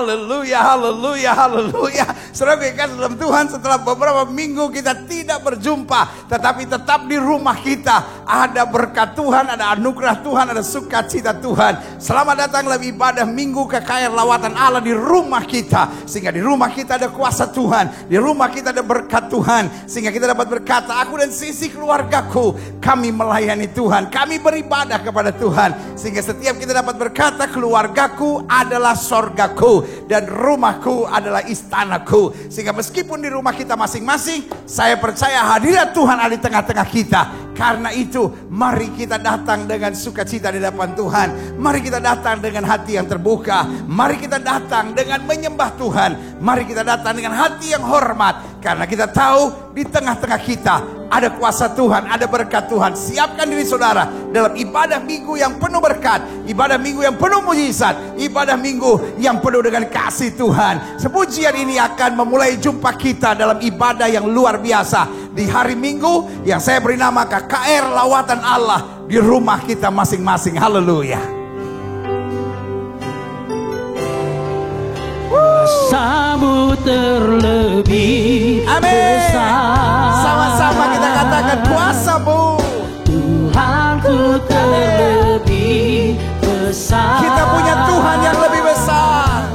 Haleluya, haleluya, haleluya. Saudara kasih dalam Tuhan, setelah beberapa minggu kita tidak berjumpa, tetapi tetap di rumah kita ada berkat Tuhan, ada anugerah Tuhan, ada sukacita Tuhan. Selamat datang dalam ibadah minggu KKR Lawatan Allah di rumah kita. Sehingga di rumah kita ada kuasa Tuhan, di rumah kita ada berkat Tuhan. Sehingga kita dapat berkata, aku dan sisi keluargaku, kami melayani Tuhan, kami beribadah kepada Tuhan. Sehingga setiap kita dapat berkata, keluargaku adalah sorgaku dan rumahku adalah istanaku. Sehingga meskipun di rumah kita masing-masing, saya percaya hadirat Tuhan ada di tengah-tengah kita. Karena itu mari kita datang dengan sukacita di hadapan Tuhan. Mari kita datang dengan hati yang terbuka. Mari kita datang dengan menyembah Tuhan. Mari kita datang dengan hati yang hormat. Karena kita tahu di tengah-tengah kita ada kuasa Tuhan, ada berkat Tuhan. Siapkan diri saudara dalam ibadah minggu yang penuh berkat, ibadah minggu yang penuh mujizat, ibadah minggu yang penuh dengan kasih Tuhan. Sepujian ini akan memulai jumpa kita dalam ibadah yang luar biasa di hari Minggu yang saya beri nama KKR Lawatan Allah di rumah kita masing-masing. Haleluya. Kuasamu terlebih besar. Sama-sama kita katakan kuasamu. Tuhanku terlebih besar. Kita punya Tuhan yang lebih besar.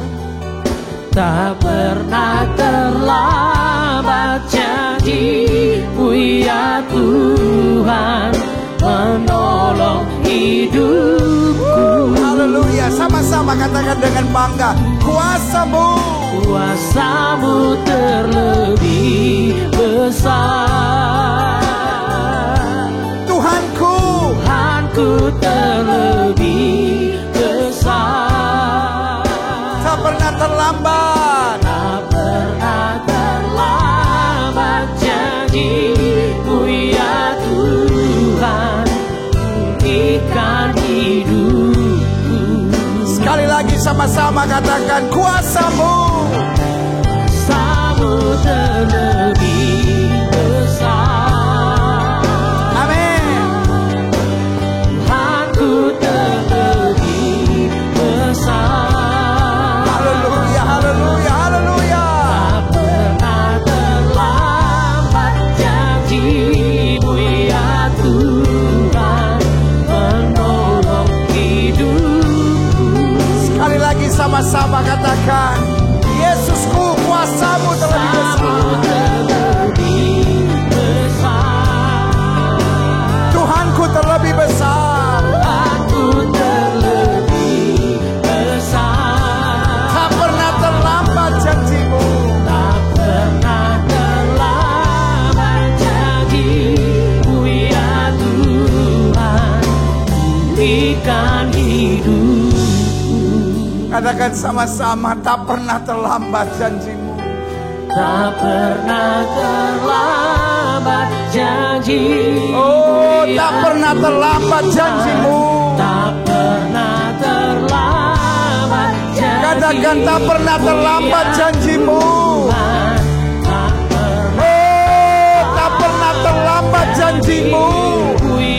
Tak pernah terlambat janji-Mu ya Tuhan, menolong hidupku. Haleluya, sama-sama katakan dengan bangga, kuasamu. Kuasamu terlebih besar. Tuhanku, Tuhanku terlebih besar. tak pernah terlambat. Tak pernah terlambat janji-Mu ya Tuhan, pulihkan hidupku. Sekali lagi sama-sama katakan kuasamu. Kuasamu terlebih besar. Amin. Tuhanku terlebih besar. Haleluya, haleluya, haleluya. Tak pernah terlambat janji-Mu ya Tuhan, menolong hidupku. Sekali lagi sama-sama katakan, Yesusku, kuasamu terlebih besar. Terlebih besar. Tuhanku terlebih besar. Tuhanku terlebih besar. Tak pernah terlambat janji-Mu. Tak pernah terlambat janji-Mu ya Tuhan, pulihkan hidupku. Katakan sama-sama, tak pernah terlambat janji-Mu. Tak pernah terlambat janji-Mu Oh, ya tak pernah terlambat janji-Mu. Tak pernah terlambat janji-Mu. Katakan tak pernah terlambat janji-Mu. Tuhan, tak pernah Oh, tak pernah terlambat janji-Mu.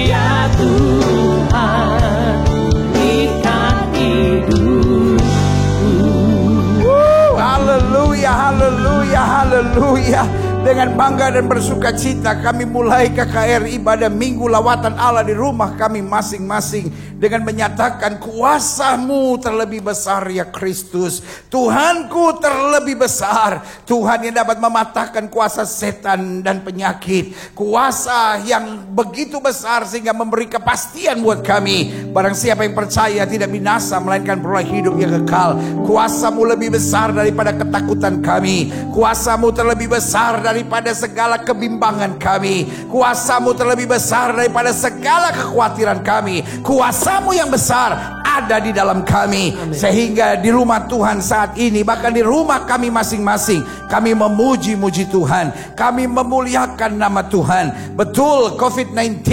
ya Tuhan, pulihkan hidupku. Haleluya, haleluya, haleluya. Dengan bangga dan bersuka cita kami mulai KKR ibadah minggu lawatan Allah di rumah kami masing-masing dengan menyatakan kuasa-Mu terlebih besar ya Kristus. Tuhanku terlebih besar. Tuhan yang dapat mematahkan kuasa setan dan penyakit. Kuasa yang begitu besar sehingga memberi kepastian buat kami. Barang siapa yang percaya tidak binasa melainkan beroleh hidup yang kekal. Kuasa-Mu lebih besar daripada ketakutan kami. Kuasa-Mu terlebih besar daripada segala kebimbangan kami. Kuasa-Mu terlebih besar daripada segala kekhawatiran kami. Kuasa-Mu yang besar ada di dalam kami. Sehingga di rumah Tuhan saat ini, bahkan di rumah kami masing-masing, kami memuji-muji Tuhan, kami memuliakan nama Tuhan. Betul, COVID-19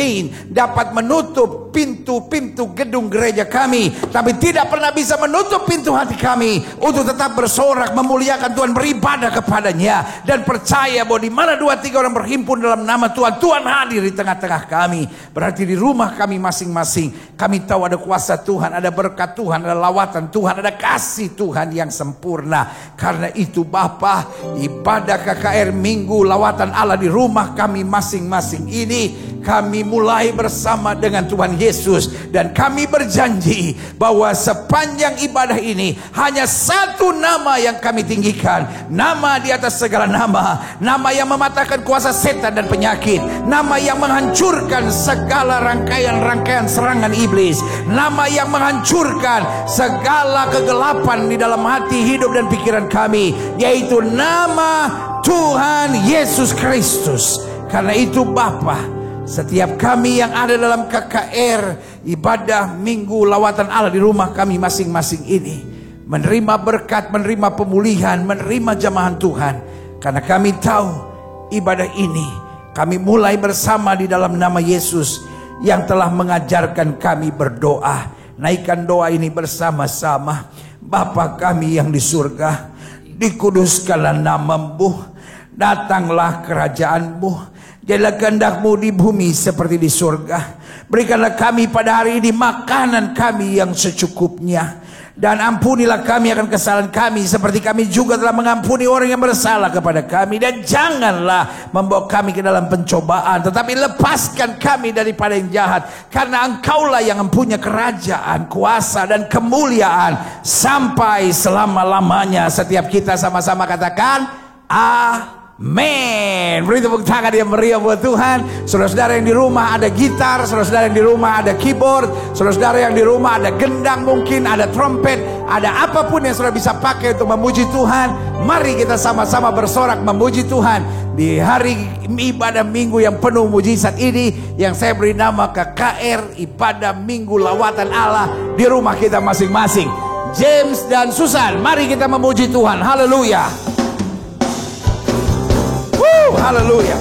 dapat menutup pintu-pintu gedung gereja kami, tapi tidak pernah bisa menutup pintu hati kami untuk tetap bersorak, memuliakan Tuhan, beribadah kepadanya, dan percaya bahwa di mana 2-3 orang berhimpun dalam nama Tuhan, Tuhan hadir di tengah-tengah kami. Berarti di rumah kami masing-masing, kami tahu ada kuasa Tuhan, ada berkat Tuhan, ada lawatan Tuhan, ada kasih Tuhan yang sempurna. Karena itu Bapa, ibadah KKR Minggu Lawatan Allah di rumah kami masing-masing ini, kami mulai bersama dengan Tuhan Yesus, dan kami berjanji bahwa sepanjang ibadah ini hanya satu nama yang kami tinggikan, nama di atas segala nama, nama yang mematahkan kuasa setan dan penyakit, nama yang menghancurkan segala rangkaian-rangkaian serangan iblis, nama yang menghancurkan segala kegelapan di dalam hati, hidup dan pikiran kami, yaitu nama Tuhan Yesus Kristus. Karena itu Bapa, setiap kami yang ada dalam KKR ibadah Minggu Lawatan Allah di rumah kami masing-masing ini, menerima berkat, menerima pemulihan, menerima jamahan Tuhan. Karena kami tahu ibadah ini kami mulai bersama di dalam nama Yesus yang telah mengajarkan kami berdoa. Naikkan doa ini bersama-sama. Bapa kami yang di surga, dikuduskanlah nama-Mu, datanglah kerajaan-Mu, jadilah kehendak-Mu di bumi seperti di surga. Berikanlah kami pada hari ini makanan kami yang secukupnya, dan ampunilah kami akan kesalahan kami seperti kami juga telah mengampuni orang yang bersalah kepada kami. Dan janganlah membawa kami ke dalam pencobaan, tetapi lepaskan kami daripada yang jahat. Karena Engkaulah yang mempunyai kerajaan, kuasa dan kemuliaan sampai selama-lamanya. Setiap kita sama-sama katakan amin. Beri tepuk tangan yang meriah buat Tuhan. Saudara-saudara yang di rumah ada gitar, saudara-saudara yang di rumah ada keyboard, saudara-saudara yang di rumah ada gendang, mungkin ada trompet, ada apapun yang saudara bisa pakai untuk memuji Tuhan. Mari kita sama-sama bersorak memuji Tuhan di hari ibadah minggu yang penuh mujizat ini, yang saya beri nama KKR Ibadah Minggu Lawatan Allah di rumah kita masing-masing. James dan Susan, mari kita memuji Tuhan. Haleluya. Haleluya.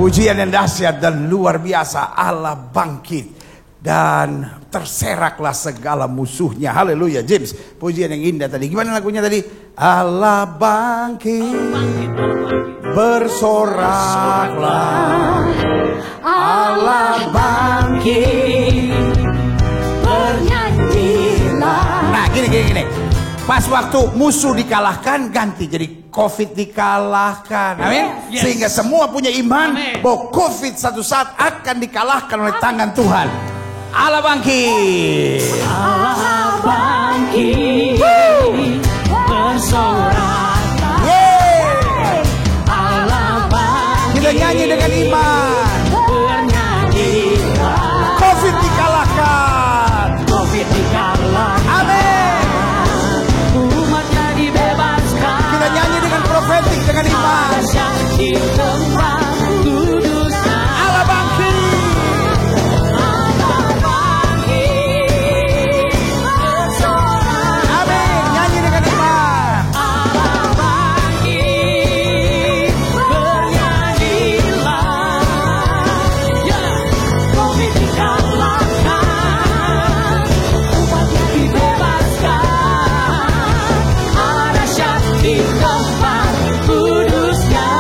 Pujian yang dahsyat dan luar biasa. Allah bangkit dan terseraklah segala musuhnya. Haleluya. James, pujian yang indah tadi. Gimana lagunya tadi? Allah bangkit, bersoraklah. Allah bangkit, bernyanyilah. Nah gini. Pas waktu musuh dikalahkan, ganti jadi COVID dikalahkan. Amin. Yes. Sehingga semua punya iman bahwa COVID satu saat akan dikalahkan oleh tangan Tuhan. Allah bangkit. Allah bangkit, bersorak. Allah bangkit. Kita nyanyi dengan iman. Bernyanyilah. COVID dikalahkan. COVID dikalahkan. Amin. Umatnya dibebaskan. Kita nyanyi dengan profetik, dengan iman. Di tempat kudusnya. Allah bangkit. Amin. Nyanyi dengan iman. Allah bangkit, bernyanyilah. Ya, COVID dikalahkan, umatnya dibebaskan. Allah dahsyat di tempat kudusnya.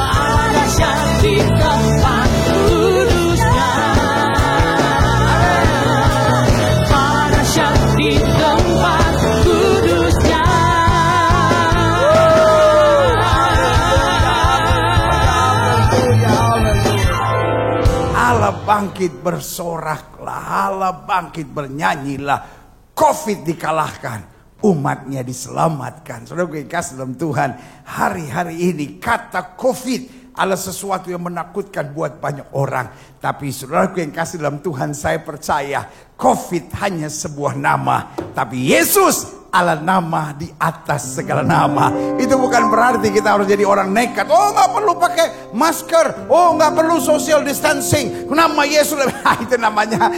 Allah dahsyat di tempat kudusnya. Allah dahsyat di tempat kudusnya. Allah bangkit, bersoraklah. Allah bangkit, bernyanyilah. COVID dikalahkan, umatnya diselamatkan. Saudara gue kasih dalam Tuhan, hari-hari ini kata COVID adalah sesuatu yang menakutkan buat banyak orang. Tapi saudaraku yang kasih dalam Tuhan, saya percaya COVID hanya sebuah nama. Tapi Yesus adalah nama di atas segala nama. Itu bukan berarti kita harus jadi orang nekat. Oh nggak perlu pakai masker. Oh nggak perlu social distancing. Nama Yesus itu namanya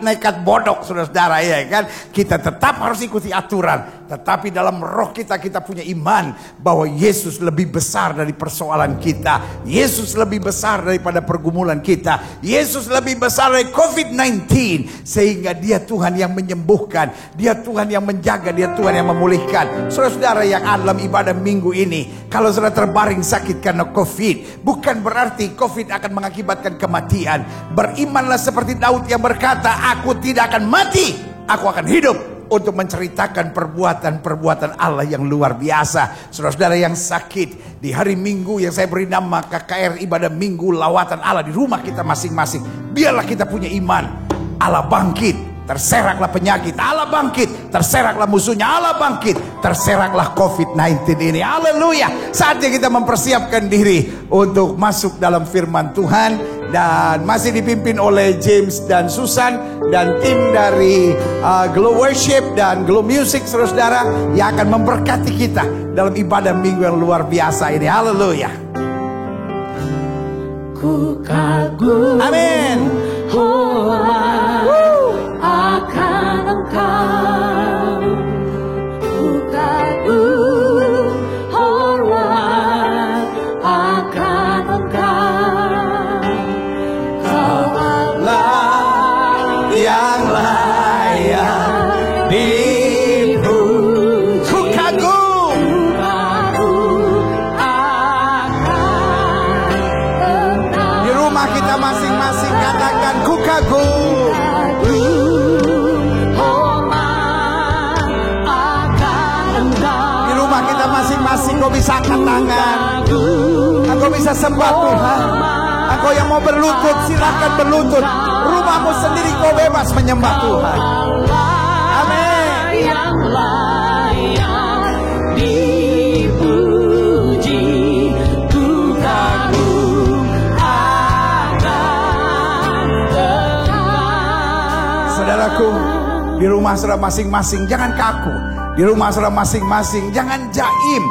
nekat bodoh, saudara-saudara, ya kan? Kita tetap harus ikuti aturan. Tetapi dalam roh kita punya iman bahwa Yesus lebih besar dari persoalan kita. Yesus lebih besar daripada pergumulan kita. Yesus lebih besar dari COVID-19. Sehingga dia Tuhan yang menyembuhkan. Dia Tuhan yang menjaga. Dia Tuhan yang memulihkan. Saudara-saudara yang dalam ibadah minggu ini, kalau saudara terbaring sakit karena COVID, bukan berarti COVID akan mengakibatkan kematian. Berimanlah seperti Daud yang berkata, aku tidak akan mati, aku akan hidup untuk menceritakan perbuatan-perbuatan Allah yang luar biasa. Saudara-saudara yang sakit, di hari Minggu yang saya beri nama KKR Ibadah Minggu Lawatan Allah di rumah kita masing-masing, biarlah kita punya iman. Allah bangkit, terseraklah penyakit. Allah bangkit, terseraklah musuhnya. Allah bangkit, terseraklah COVID-19 ini. Haleluya. Saatnya kita mempersiapkan diri untuk masuk dalam firman Tuhan. Dan masih dipimpin oleh James dan Susan dan tim dari Glow Worship dan Glow Music, saudara-saudara, yang akan memberkati kita dalam ibadah minggu yang luar biasa ini. Haleluya. Ku kagum, amin, akan Engkau. Ku kagum, hormat akan Engkau. Kau Allah yang layak dipuji. Ku kagum, di rumah kita masing-masing katakan ku kagum. Di rumah kita masing-masing kau bisa angkat tangan. Engkau bisa sembah Tuhan. Engkau yang mau berlutut, silakan berlutut. Rumahmu sendiri kau bebas menyembah Tuhan. Amin. Yang layak dipuji, ku kagum akan Engkau. Saudaraku, di rumah saudara masing-masing jangan kaku. Di rumah saudara masing-masing jangan jaim.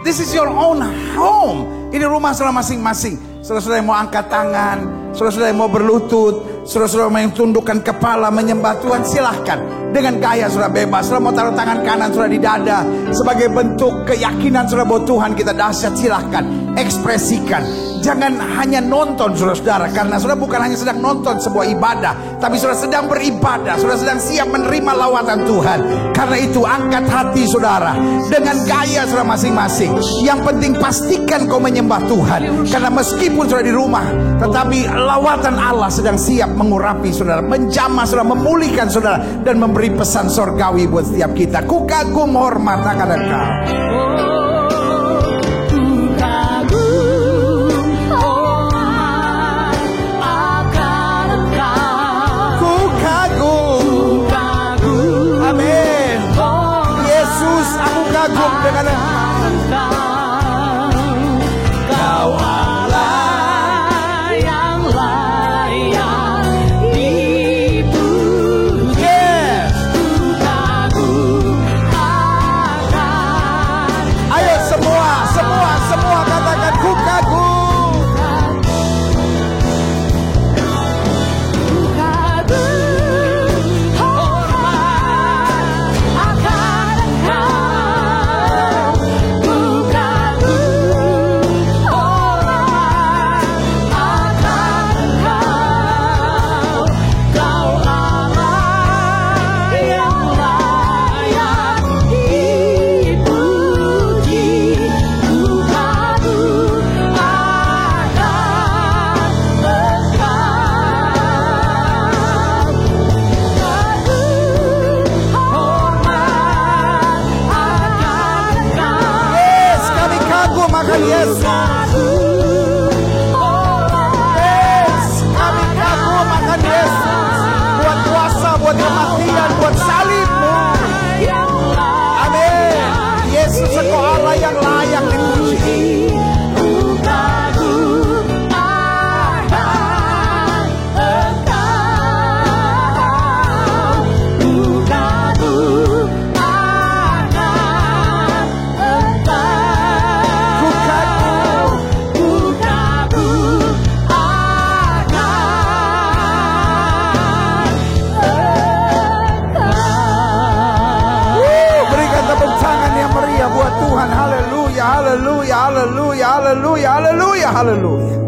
This is your own home. Ini rumah saudara masing-masing. saudara-saudara yang mau angkat tangan, saudara-saudara yang mau berlutut, saudara-saudara yang tundukkan kepala menyembah Tuhan, silahkan. Dengan gaya saudara bebas. Saudara mau taruh tangan kanan saudara di dada sebagai bentuk keyakinan saudara bahwa Tuhan kita dahsyat, silahkan. Ekspresikan. Jangan hanya nonton saudara-saudara, karena saudara bukan hanya sedang nonton sebuah ibadah, tapi saudara sedang beribadah, saudara sedang siap menerima lawatan Tuhan. Karena itu angkat hati saudara dengan gaya saudara masing-masing. Yang penting pastikan kau menyembah Tuhan, karena meskipun saudara di rumah, tetapi lawatan Allah sedang siap mengurapi saudara, menjamah saudara, memulihkan saudara, dan memberi pesan sorgawi buat setiap kita. Ku kagum hormat akan Engkau. Kagum dengan Kau Allah yang layak dipuji. Ku kagum akan. Ayo semua katakan ku kagum. Ku kagum hormat akan Engkau. Yesus. Yes, kami kagum akan Yesus. Buat kuasa, buat kematian, buat salib-Mu. Amin. Yesus Engkau Allah yang layak dipuji. Haleluya.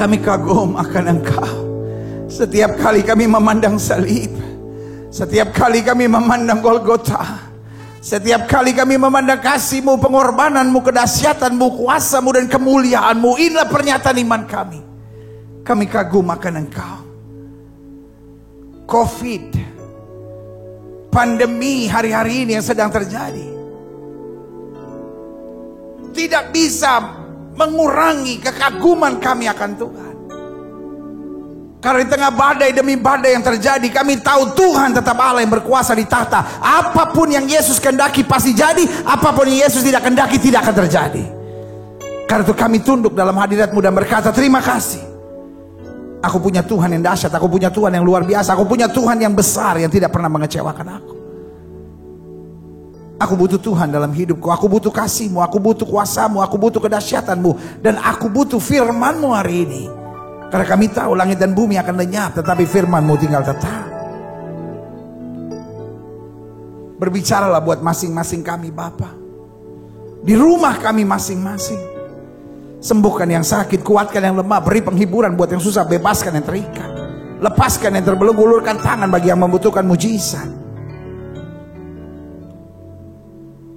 Kami kagum akan Engkau. Setiap kali kami memandang salib, setiap kali kami memandang Golgota, setiap kali kami memandang kasih-Mu, pengorbanan-Mu, kedahsyatan-Mu, kuasa-Mu, dan kemuliaan-Mu, inilah pernyataan iman kami. Kami kagum akan Engkau. Covid, pandemi hari-hari ini yang sedang terjadi, tidak bisa mengurangi kekaguman kami akan Tuhan. Karena di tengah badai demi badai yang terjadi, kami tahu Tuhan tetap Allah yang berkuasa di tahta. Apapun yang Yesus kehendaki pasti jadi, apapun yang Yesus tidak kehendaki tidak akan terjadi. Karena itu kami tunduk dalam hadirat-Mu dan berkata, terima kasih. Aku punya Tuhan yang dahsyat, aku punya Tuhan yang luar biasa, aku punya Tuhan yang besar yang tidak pernah mengecewakan aku. Aku butuh Tuhan dalam hidupku, aku butuh kasih-Mu, aku butuh kuasa-Mu, aku butuh kedahsyatan-Mu, dan aku butuh firman-Mu hari ini. Karena kami tahu langit dan bumi akan lenyap, tetapi firman-Mu tinggal tetap. Berbicaralah buat masing-masing kami Bapa, di rumah kami masing-masing. Sembuhkan yang sakit, kuatkan yang lemah, beri penghiburan buat yang susah, bebaskan yang terikat, lepaskan yang terbelenggu, ulurkan tangan bagi yang membutuhkan mujizat.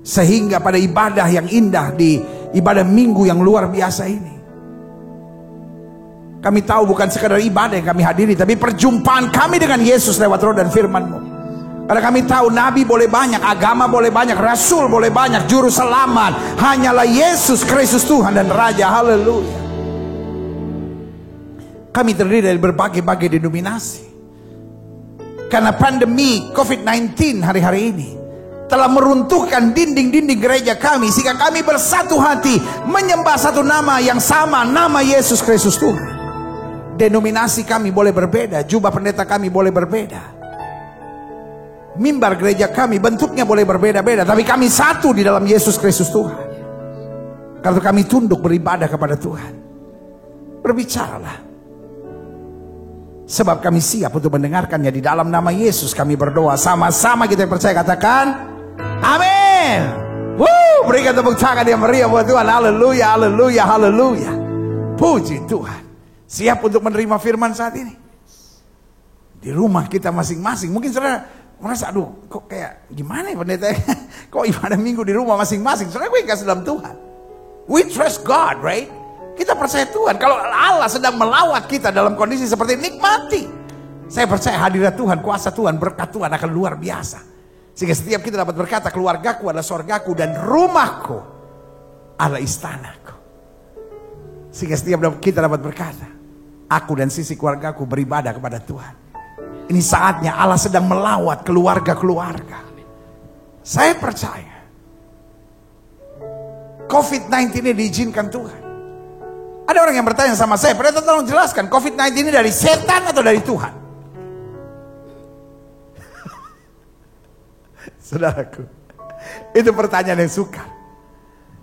Sehingga pada ibadah yang indah, di ibadah minggu yang luar biasa ini, kami tahu bukan sekadar ibadah yang kami hadiri, tapi perjumpaan kami dengan Yesus lewat roh dan firman-Mu. Karena kami tahu nabi boleh banyak, agama boleh banyak, rasul boleh banyak, juru selamat hanyalah Yesus Kristus Tuhan dan Raja. Haleluya. Kami terdiri dari berbagai-bagai denominasi. Karena pandemi COVID-19 hari-hari ini telah meruntuhkan dinding-dinding gereja kami, sehingga kami bersatu hati menyembah satu nama yang sama, nama Yesus Kristus Tuhan. Denominasi kami boleh berbeda, jubah pendeta kami boleh berbeda, mimbar gereja kami bentuknya boleh berbeda-beda, tapi kami satu di dalam Yesus Kristus Tuhan. Karena kami tunduk beribadah kepada Tuhan. Berbicaralah. Sebab kami siap untuk mendengarkannya. Di dalam nama Yesus kami berdoa. Sama-sama kita yang percaya katakan amin. Berikan tepuk tangan yang meriah buat Tuhan. Haleluya, haleluya, haleluya. Puji Tuhan. Siap untuk menerima firman saat ini? Di rumah kita masing-masing. Mungkin saudara merasa, aduh kok kayak gimana ya pendeta? Kok ibadah minggu di rumah masing-masing? Saudara, gue kasih dalam Tuhan. We trust God, right? Kita percaya Tuhan. Kalau Allah sedang melawat kita dalam kondisi seperti ini, nikmati. Saya percaya hadirat Tuhan, kuasa Tuhan, berkat Tuhan akan luar biasa. Sehingga setiap kita dapat berkata, keluargaku adalah sorgaku dan rumahku adalah istanaku. Sehingga setiap kita dapat berkata, aku dan sisi keluargaku beribadah kepada Tuhan. Ini saatnya Allah sedang melawat keluarga-keluarga. Saya percaya COVID-19 ini diizinkan Tuhan. Ada orang yang bertanya sama saya, pendeta tolong jelaskan, COVID-19 ini dari setan atau dari Tuhan? Saudaraku, itu pertanyaan yang sukar.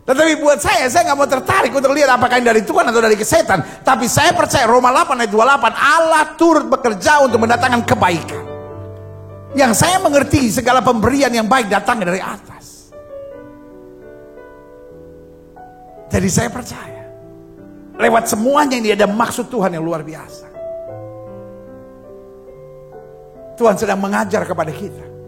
Tetapi buat saya nggak mau tertarik untuk lihat apakah ini dari Tuhan atau dari setan. Tapi saya percaya Roma 8 ayat 28, Allah turut bekerja untuk mendatangkan kebaikan. Yang saya mengerti segala pemberian yang baik datangnya dari atas. Jadi saya percaya lewat semuanya ini ada maksud Tuhan yang luar biasa. Tuhan sedang mengajar kepada kita.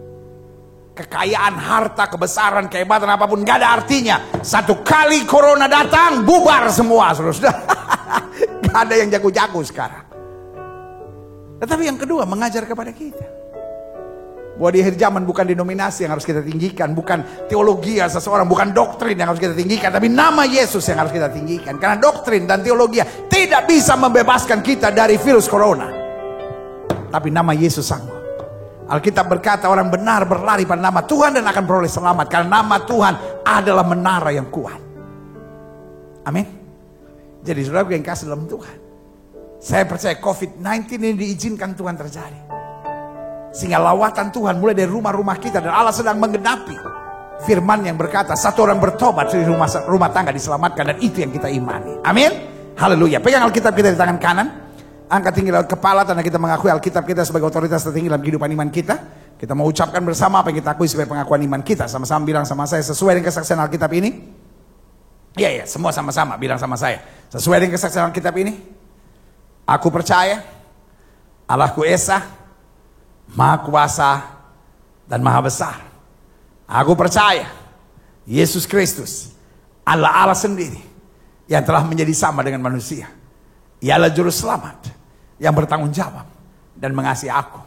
Kekayaan, harta, kebesaran, kehebatan apapun gak ada artinya. Satu kali corona datang, bubar semua, saudara. Gak ada yang jago-jago sekarang. Tetapi yang kedua, mengajar kepada kita bahwa di akhir zaman bukan denominasi yang harus kita tinggikan, bukan teologi seseorang, bukan doktrin yang harus kita tinggikan, tapi nama Yesus yang harus kita tinggikan. Karena doktrin dan teologi tidak bisa membebaskan kita dari virus corona, tapi nama Yesus sanggup. Alkitab berkata orang benar berlari pada nama Tuhan dan akan beroleh selamat. Karena nama Tuhan adalah menara yang kuat. Amin. Jadi saudara yang kasih dalam Tuhan, saya percaya COVID-19 ini diizinkan Tuhan terjadi. Sehingga lawatan Tuhan mulai dari rumah-rumah kita. Dan Allah sedang menggenapi firman yang berkata, satu orang bertobat dari rumah tangga diselamatkan. Dan itu yang kita imani. Amin. Haleluya. Pegang Alkitab kita di tangan kanan. Angkat tinggi laut kepala, tanda kita mengakui Alkitab kita sebagai otoritas tertinggi dalam kehidupan iman kita. Kita mau ucapkan bersama apa yang kita akui sebagai pengakuan iman kita. Sama-sama bilang sama saya, sesuai dengan kesaksian Alkitab ini. Iya, semua sama-sama bilang sama saya. Sesuai dengan kesaksian Alkitab ini. Aku percaya Allahku Esa, Maha Kuasa dan Maha Besar. Aku percaya Yesus Kristus adalah Allah sendiri yang telah menjadi sama dengan manusia. Ialah juru selamat yang bertanggung jawab dan mengasihi aku.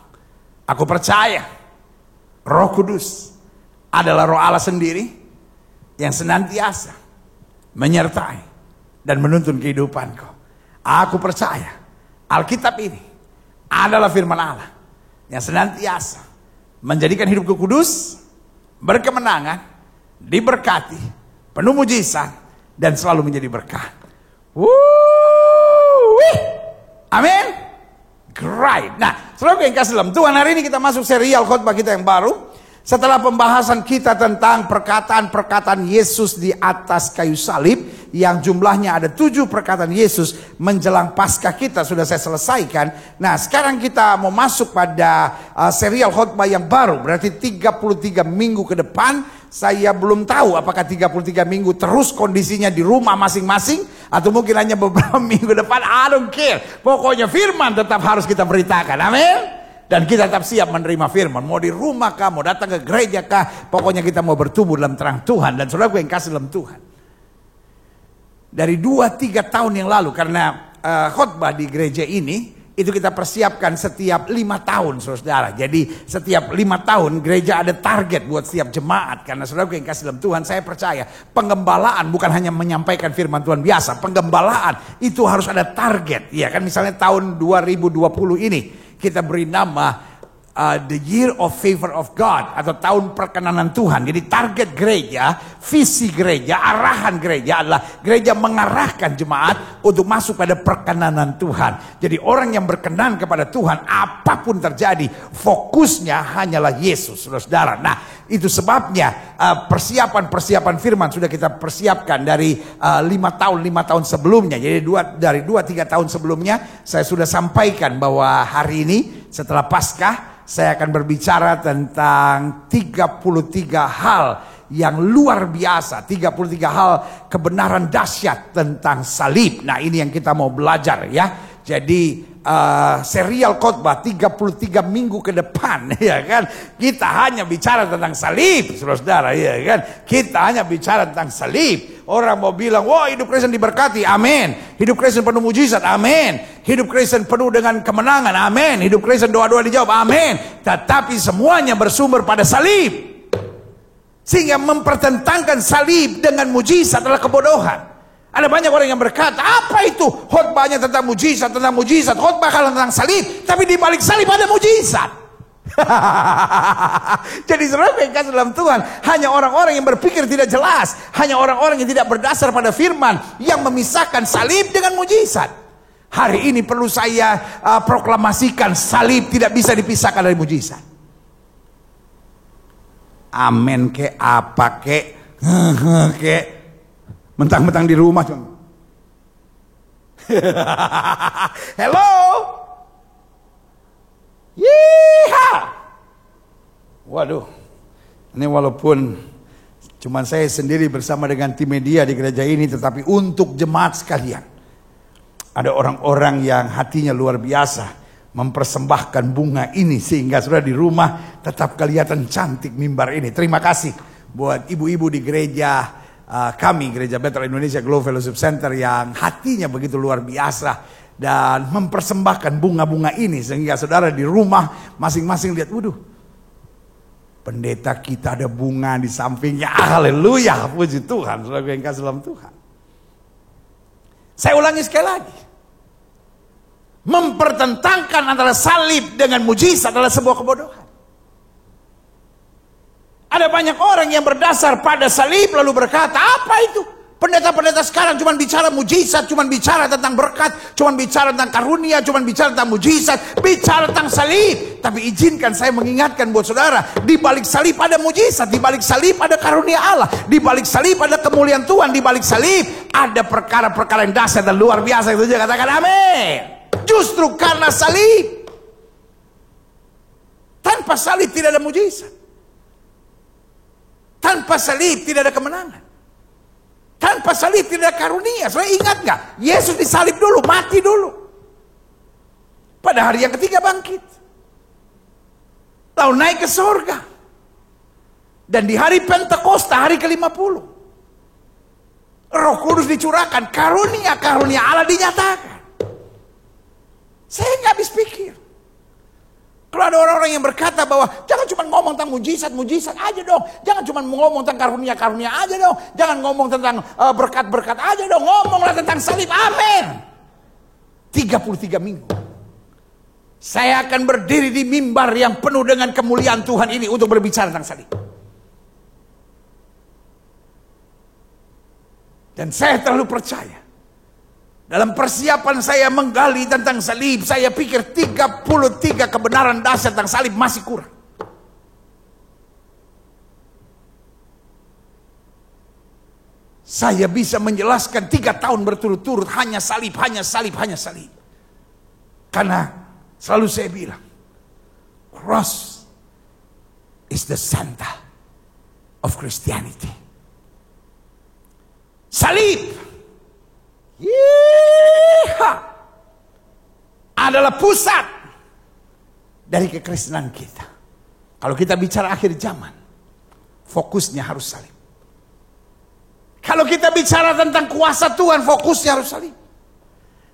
Aku percaya Roh Kudus adalah Roh Allah sendiri yang senantiasa menyertai dan menuntun kehidupanku. Aku percaya Alkitab ini adalah firman Allah yang senantiasa menjadikan hidupku kudus, berkemenangan, diberkati, penuh mujizat, dan selalu menjadi berkat. Amin. Great. Nah, saudara yang kasih dalam Tuhan, hari ini kita masuk serial khotbah kita yang baru. Setelah pembahasan kita tentang perkataan-perkataan Yesus di atas kayu salib, yang jumlahnya ada 7 perkataan Yesus menjelang Paskah kita sudah saya selesaikan. Nah, sekarang kita mau masuk pada serial khotbah yang baru. Berarti 33 minggu ke depan. Saya belum tahu apakah 33 minggu terus kondisinya di rumah masing-masing, atau mungkin hanya beberapa minggu depan. I don't care. Pokoknya firman tetap harus kita beritakan. Amin. Dan kita tetap siap menerima firman. Mau di rumah kah, mau datang ke gereja kah, pokoknya kita mau bertumbuh dalam terang Tuhan. Dan saudara yang kasih dalam Tuhan, dari 2-3 tahun yang lalu, karena khotbah di gereja ini itu kita persiapkan setiap 5 tahun, saudara. Jadi setiap 5 tahun gereja ada target buat setiap jemaat. Karena saudara yang kasih dalam Tuhan, saya percaya penggembalaan bukan hanya menyampaikan firman Tuhan biasa. Penggembalaan itu harus ada target. Ya kan, misalnya tahun 2020 ini kita beri nama the year of favor of God, atau tahun perkenanan Tuhan. Jadi target gereja, visi gereja, arahan gereja adalah gereja mengarahkan jemaat untuk masuk pada perkenanan Tuhan. Jadi orang yang berkenan kepada Tuhan, apapun terjadi, fokusnya hanyalah Yesus, saudara. Nah, itu sebabnya persiapan firman sudah kita persiapkan dari 5 tahun sebelumnya. Jadi dari 2-3 tahun sebelumnya saya sudah sampaikan bahwa hari ini setelah Paskah saya akan berbicara tentang 33 hal yang luar biasa, 33 hal kebenaran dahsyat tentang salib. Nah, ini yang kita mau belajar ya. Jadi serial khotbah 33 minggu ke depan ya kan, kita hanya bicara tentang salib, saudara-saudara, ya kan. Kita hanya bicara tentang salib. Orang mau bilang, wah hidup Kristen diberkati, amin. Hidup Kristen penuh mujizat, amin. Hidup Kristen penuh dengan kemenangan, amin. Hidup Kristen doa-doa dijawab, amin. Tetapi semuanya bersumber pada salib. Sehingga mempertentangkan salib dengan mujizat adalah kebodohan. Ada banyak orang yang berkata, apa itu khotbahnya tentang mujizat, khotbah kalau tentang salib, tapi di balik salib ada mujizat. Jadi saudara yang kasih dalam Tuhan, hanya orang-orang yang berpikir tidak jelas, hanya orang-orang yang tidak berdasar pada firman yang memisahkan salib dengan mujizat. Hari ini perlu saya proklamasikan, salib tidak bisa dipisahkan dari mujizat. Amin ke apa ke ke mentang-mentang di rumah cuma. Hello. Yeeha. Waduh. Ini walaupun cuma saya sendiri bersama dengan tim media di gereja ini, tetapi untuk jemaat sekalian, ada orang-orang yang hatinya luar biasa mempersembahkan bunga ini sehingga sudah di rumah tetap kelihatan cantik mimbar ini. Terima kasih buat ibu-ibu di gereja kami, Gereja Bethel Indonesia Glow Fellowship Center, yang hatinya begitu luar biasa dan mempersembahkan bunga-bunga ini sehingga saudara di rumah masing-masing lihat, waduh, pendeta kita ada bunga di sampingnya. Haleluya, puji Tuhan, saudara yang kasih dalam Tuhan. Saya ulangi sekali lagi, mempertentangkan antara salib dengan mujizat adalah sebuah kebodohan. Ada banyak orang yang berdasar pada salib lalu berkata, apa itu? Pendeta-pendeta sekarang cuma bicara mujizat, cuma bicara tentang berkat, cuma bicara tentang karunia, cuma bicara tentang mujizat, bicara tentang salib. Tapi izinkan saya mengingatkan buat saudara, di balik salib ada mujizat, di balik salib ada karunia Allah, di balik salib ada kemuliaan Tuhan, di balik salib ada perkara-perkara yang dahsyat dan luar biasa. Itu juga katakan amin. Justru karena salib, tanpa salib tidak ada mujizat. Tanpa salib tidak ada kemenangan. Tanpa salib tidak ada karunia. Saudara ingat gak? Yesus disalib dulu, mati dulu. Pada hari yang ketiga bangkit. Lalu naik ke surga. Dan di hari Pentakosta, hari ke-50, Roh Kudus dicurahkan, karunia-karunia Allah dinyatakan. Saya nggak habis pikir. Kalau ada orang-orang yang berkata bahwa jangan cuma ngomong tentang mujizat aja dong. Jangan cuma ngomong tentang karunia aja dong. Jangan ngomong tentang berkat-berkat aja dong. Ngomonglah tentang salib. Amin. 33 minggu. Saya akan berdiri di mimbar yang penuh dengan kemuliaan Tuhan ini untuk berbicara tentang salib. Dan saya terlalu percaya. Dalam persiapan saya menggali tentang salib, saya pikir 33 kebenaran dahsyat tentang salib masih kurang. Saya bisa menjelaskan 3 tahun berturut-turut hanya salib, hanya salib, hanya salib. Karena selalu saya bilang, cross is the center of Christianity. Salib adalah pusat dari kekristenan kita. Kalau kita bicara akhir zaman, fokusnya harus salib. Kalau kita bicara tentang kuasa Tuhan, fokusnya harus salib.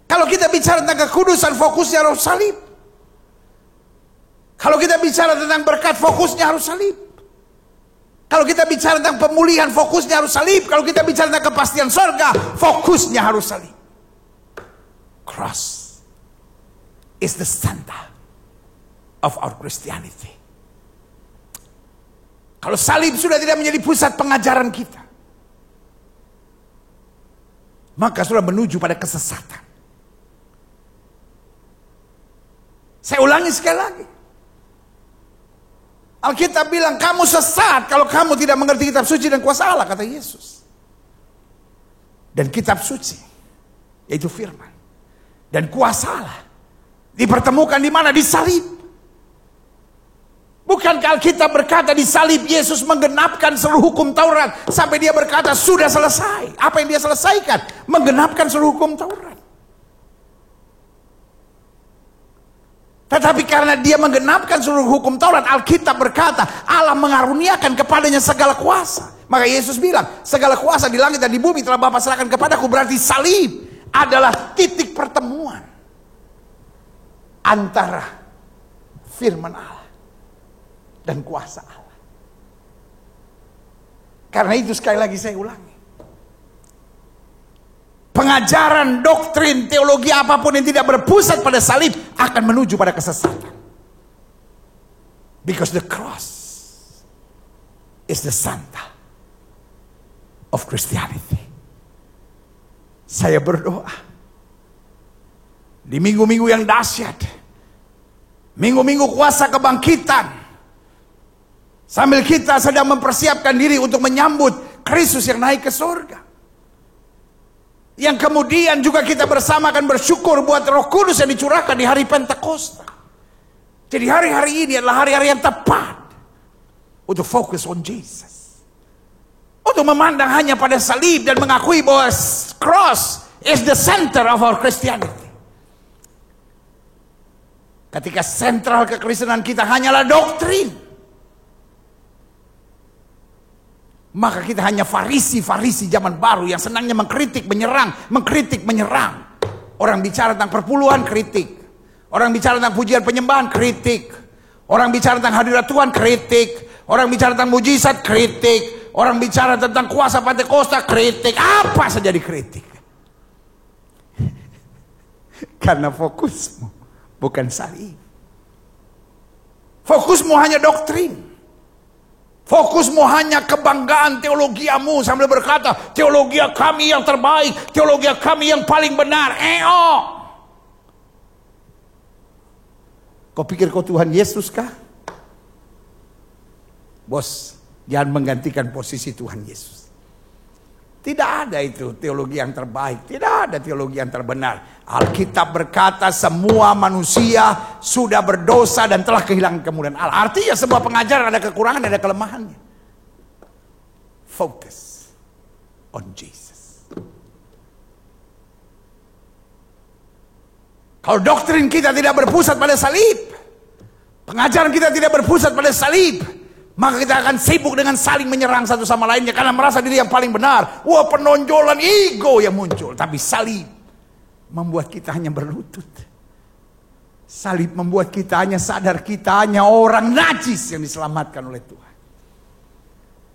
Kalau kita bicara tentang kekudusan, fokusnya harus salib. Kalau kita bicara tentang berkat, fokusnya harus salib. Kalau kita bicara tentang pemulihan, fokusnya harus salib. Kalau kita bicara tentang kepastian surga, fokusnya harus salib. Cross is the center of our Christianity. Kalau salib sudah tidak menjadi pusat pengajaran kita, maka sudah menuju pada kesesatan. Saya ulangi sekali lagi. Alkitab bilang kamu sesat kalau kamu tidak mengerti kitab suci dan kuasa Allah, kata Yesus. Dan kitab suci, yaitu firman, dan kuasa Allah dipertemukan di mana? Di salib. Bukankah Alkitab berkata di salib Yesus menggenapkan seluruh hukum Taurat sampai dia berkata sudah selesai. Apa yang dia selesaikan? Menggenapkan seluruh hukum Taurat. Tetapi karena dia menggenapkan seluruh hukum Taurat, Alkitab berkata Allah mengaruniakan kepadanya segala kuasa. Maka Yesus bilang segala kuasa di langit dan di bumi telah Bapa serahkan kepadaku. Berarti salib adalah titik pertemuan antara firman Allah dan kuasa Allah. Karena itu sekali lagi saya ulangi, pengajaran, doktrin, teologi apapun yang tidak berpusat pada salib akan menuju pada kesesatan. Because the cross is the center of Christianity. Saya berdoa di minggu-minggu yang dahsyat, minggu-minggu kuasa kebangkitan, sambil kita sedang mempersiapkan diri untuk menyambut Kristus yang naik ke surga, yang kemudian juga kita bersama akan bersyukur buat Roh Kudus yang dicurahkan di hari Pentakosta. Jadi hari-hari ini adalah hari-hari yang tepat untuk fokus on Jesus, untuk memandang hanya pada salib dan mengakui bahwa cross is the center of our Christianity. Ketika sentral kekristenan kita hanyalah doktrin, maka kita hanya farisi-farisi zaman baru yang senangnya mengkritik, menyerang, mengkritik, menyerang. Orang bicara tentang perpuluhan, kritik. Orang bicara tentang pujian penyembahan, kritik. Orang bicara tentang hadirat Tuhan, kritik. Orang bicara tentang mujizat, kritik. Orang bicara tentang kuasa Pentakosta, kritik. Apa saja dikritik. Karena fokusmu bukan salib. Fokusmu hanya doktrin. Fokusmu hanya kebanggaan teologiamu sambil berkata, teologi kami yang terbaik, teologi kami yang paling benar. Kau pikir kau Tuhan Yesus kah? Bos, jangan menggantikan posisi Tuhan Yesus. Tidak ada itu teologi yang terbaik, tidak ada teologi yang terbenar. Alkitab berkata semua manusia sudah berdosa dan telah kehilangan kemuliaan Allah. Artinya sebuah pengajaran ada kekurangan, ada kelemahannya. Focus on Jesus. Kalau doktrin kita tidak berpusat pada salib, pengajaran kita tidak berpusat pada salib, maka kita akan sibuk dengan saling menyerang satu sama lainnya karena merasa diri yang paling benar. Wah, penonjolan ego yang muncul. Tapi salib membuat kita hanya berlutut. Salib membuat kita hanya sadar kita hanya orang najis yang diselamatkan oleh Tuhan.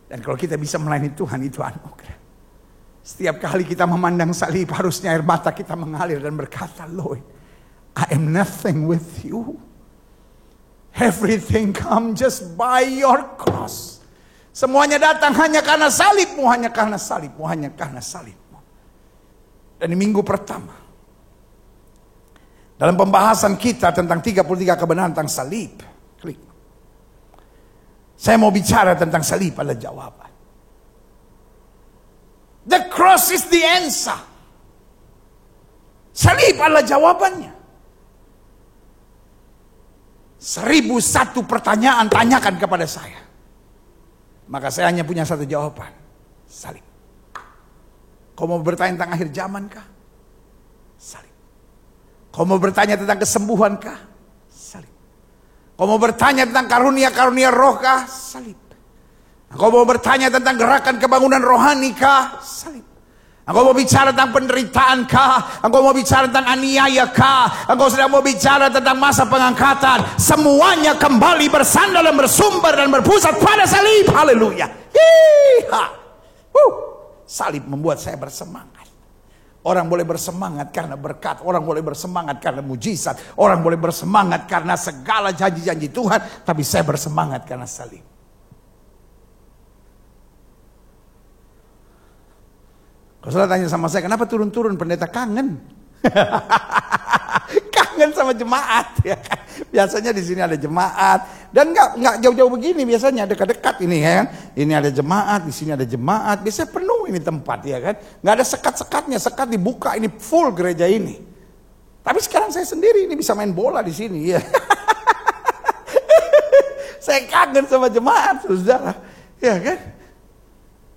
Dan kalau kita bisa melayani Tuhan, itu anugerah. Setiap kali kita memandang salib, harusnya air mata kita mengalir dan berkata, Lord, I am nothing with you. Everything come just by your cross. Semuanya datang hanya karena salibmu, hanya karena salibmu, hanya karena salibmu. Dan di minggu pertama, dalam pembahasan kita tentang 33 kebenaran tentang salib, klik. Saya mau bicara tentang salib adalah jawaban. The cross is the answer. Salib adalah jawabannya. 1001 pertanyaan tanyakan kepada saya, maka saya hanya punya satu jawaban: salib. Kau mau bertanya tentang akhir zaman kah? Salib. Kau mau bertanya tentang kesembuhan kah? Salib. Kau mau bertanya tentang karunia-karunia roh kah? Salib. Kau mau bertanya tentang gerakan kebangunan rohani kah? Salib. Engkau mau bicara tentang penderitaan kah? Engkau mau bicara tentang aniaya kah? Engkau sedang mau bicara tentang masa pengangkatan? Semuanya kembali bersandar dan bersumber dan berpusat pada salib. Haleluya. Salib membuat saya bersemangat. Orang boleh bersemangat karena berkat. Orang boleh bersemangat karena mujizat. Orang boleh bersemangat karena segala janji-janji Tuhan. Tapi saya bersemangat karena salib. Kalau saudara tanya sama saya, kenapa turun-turun pendeta? Kangen. Kangen sama jemaat. Ya kan? Biasanya di sini ada jemaat dan nggak jauh-jauh begini, biasanya dekat-dekat ini kan. Ini ada jemaat, di sini ada jemaat. Biasanya penuh ini tempat ya kan. Nggak ada sekat-sekatnya, sekat dibuka ini full gereja ini. Tapi sekarang saya sendiri ini bisa main bola di sini ya. Saya kangen sama jemaat, saudara. Ya kan?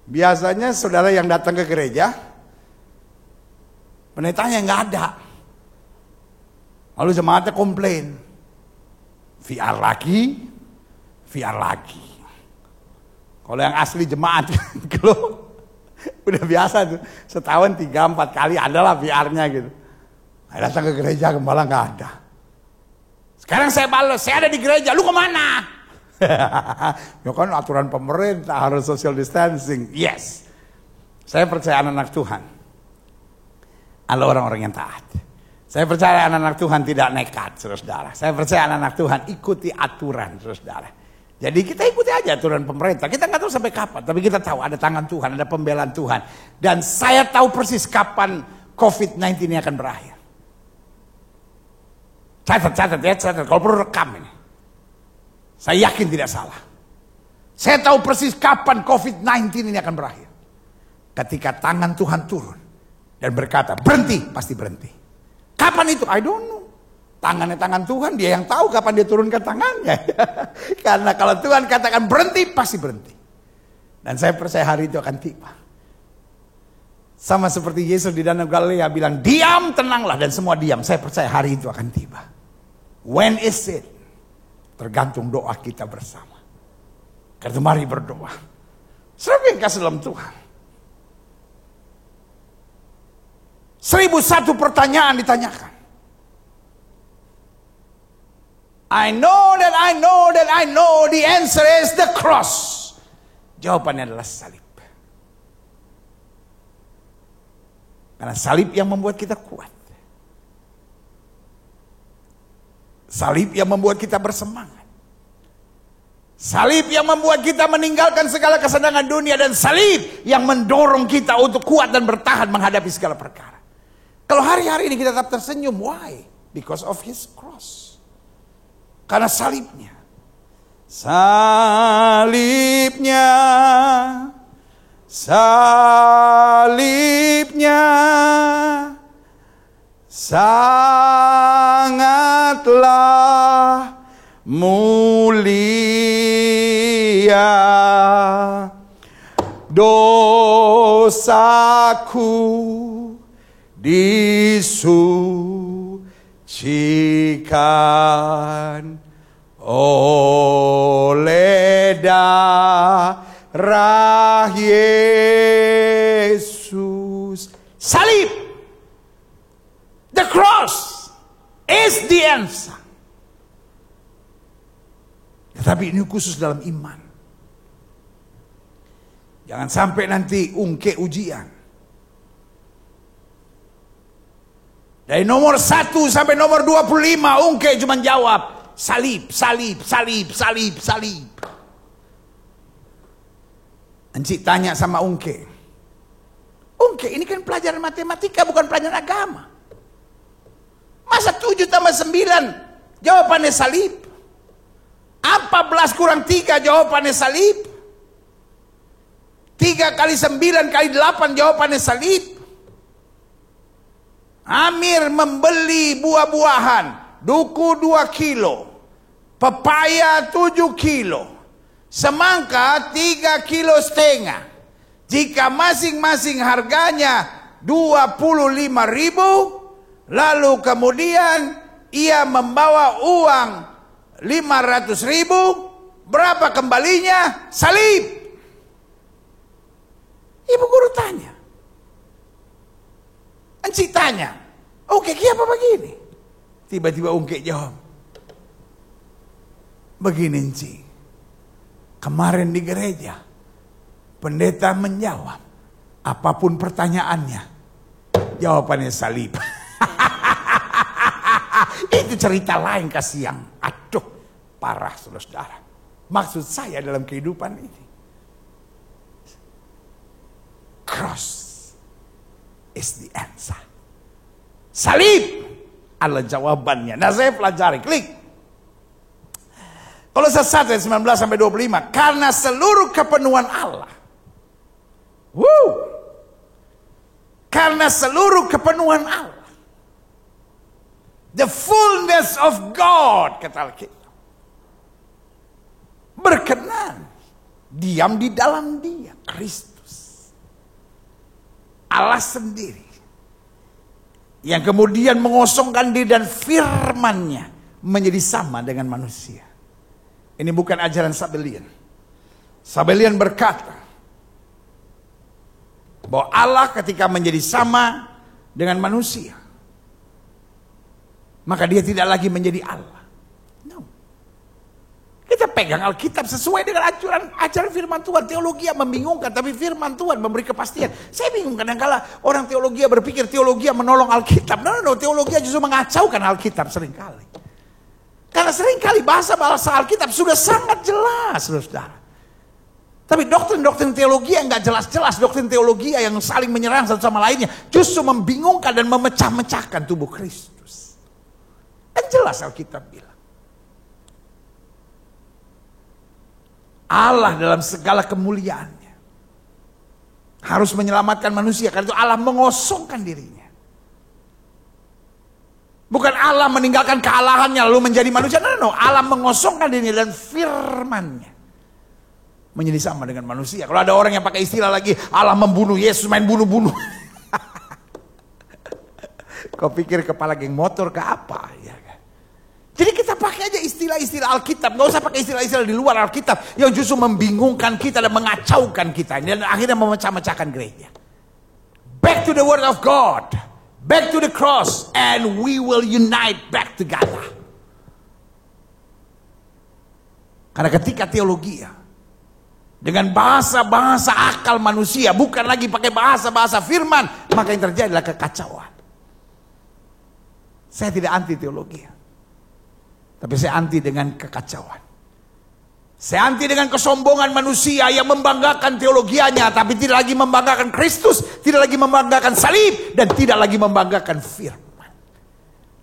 Biasanya saudara yang datang ke gereja, pendetanya nggak ada. Lalu jemaatnya komplain. VR lagi. Kalau yang asli jemaat, kalau udah biasa tuh, setahun 3-4 kali adalah VR-nya gitu. Saya datang ke gereja, gembala nggak ada. Sekarang saya balas, saya ada di gereja, lu kemana? Ya kan aturan pemerintah harus social distancing. Yes, saya percaya anak-anak Tuhan adalah orang-orang yang taat. Saya percaya anak-anak Tuhan tidak nekat, saudara. Saya percaya anak-anak Tuhan ikuti aturan, saudara. Jadi kita ikuti aja aturan pemerintah. Kita nggak tahu sampai kapan, tapi kita tahu ada tangan Tuhan, ada pembelaan Tuhan. Dan saya tahu persis kapan COVID-19 ini akan berakhir. Catat ya, catat. Kalau perlu rekam ini. Saya yakin tidak salah. Saya tahu persis kapan COVID-19 ini akan berakhir. Ketika tangan Tuhan turun dan berkata, berhenti, pasti berhenti. Kapan itu? I don't know. Tangannya tangan Tuhan, dia yang tahu kapan dia turunkan tangannya. Karena kalau Tuhan katakan berhenti, pasti berhenti. Dan saya percaya hari itu akan tiba. Sama seperti Yesus di Danau Galilea bilang, diam, tenanglah, dan semua diam. Saya percaya hari itu akan tiba. When is it? Tergantung doa kita bersama. Karena mari berdoa. Siapa yang kasih dalam Tuhan? 1001 pertanyaan ditanyakan. I know the answer is the cross. Jawabannya adalah salib. Karena salib yang membuat kita kuat. Salib yang membuat kita bersemangat. Salib yang membuat kita meninggalkan segala kesenangan dunia. Dan salib yang mendorong kita untuk kuat dan bertahan menghadapi segala perkara. Kalau hari-hari ini kita tetap tersenyum, why? Because of his cross. Karena salibnya. Salibnya sangatlah mulia. Dosaku disucikan oleh darah Yesus. Salib, the cross is the answer. Tetapi ini khusus dalam iman. Jangan sampai nanti ungke ujian. Dari nomor 1 sampai nomor 25 ungke cuma jawab salib, salib, salib, salib, salib. Encik tanya sama ungke. Ungke ini kan pelajaran matematika bukan pelajaran agama. Masa 7 tambah 9 jawabannya salib? Apa 11 kurang 3 jawabannya salib? 3 kali 9 kali 8 jawabannya salib? Amir membeli buah-buahan, duku 2 kilo, pepaya 7 kilo, semangka 3,5 kilo. Jika masing-masing harganya 25.000, lalu kemudian ia membawa uang 500.000, berapa kembalinya? Salib. Ibu guru tanya. Encik tanya, oke, apa begini? Tiba-tiba ungke jawab, begini encik, kemarin di gereja, pendeta menjawab, apapun pertanyaannya, jawabannya salib. Itu cerita lain kasih yang, aduh, parah saudara. Maksud saya dalam kehidupan ini, cross is the answer. Salib adalah jawabannya. Nah, saya pelajari, klik. Kolose 1 ayat 19 sampai 25. Karena seluruh kepenuhan Allah. Karena seluruh kepenuhan Allah. The fullness of God, kata Alkitab. Berkenan. Diam di dalam Dia, Kristus. Allah sendiri. Yang kemudian mengosongkan diri dan firman-Nya menjadi sama dengan manusia. Ini bukan ajaran Sabellian. Sabellian berkata bahwa Allah ketika menjadi sama dengan manusia, maka Dia tidak lagi menjadi Allah. No. Kita pegang Alkitab sesuai dengan ajaran firman Tuhan. Teologi yang membingungkan, tapi firman Tuhan memberi kepastian. Saya bingung kadang-kala orang teologi berpikir teologi menolong Alkitab. No, teologi justru mengacaukan Alkitab seringkali. Karena seringkali bahasa Alkitab sudah sangat jelas, saudara. Tapi doktrin-doktrin teologi yang nggak jelas-jelas, doktrin teologi yang saling menyerang satu sama lainnya, justru membingungkan dan memecah-mecahkan tubuh Kristus. Kan jelas Alkitab bilang. Allah dalam segala kemuliaannya harus menyelamatkan manusia. Karena itu Allah mengosongkan dirinya. Bukan Allah meninggalkan kealahannya lalu menjadi manusia. No. Allah mengosongkan dirinya dan firman-Nya menjadi sama dengan manusia. Kalau ada orang yang pakai istilah lagi, Allah membunuh Yesus, main bunuh-bunuh. Kau pikir kepala geng motor ke apa? Ya kan? Jadi kita pakai aja istilah-istilah Alkitab. Gak usah pakai istilah-istilah di luar Alkitab yang justru membingungkan kita dan mengacaukan kita. Dan akhirnya memecah-mecahkan gereja. Back to the word of God. Back to the cross. And we will unite back together. Karena ketika teologi dengan bahasa-bahasa akal manusia, bukan lagi pakai bahasa-bahasa firman, maka yang terjadi adalah kekacauan. Saya tidak anti teologi, tapi saya anti dengan kekacauan. Saya anti dengan kesombongan manusia yang membanggakan teologianya, tapi tidak lagi membanggakan Kristus, tidak lagi membanggakan salib, dan tidak lagi membanggakan firman.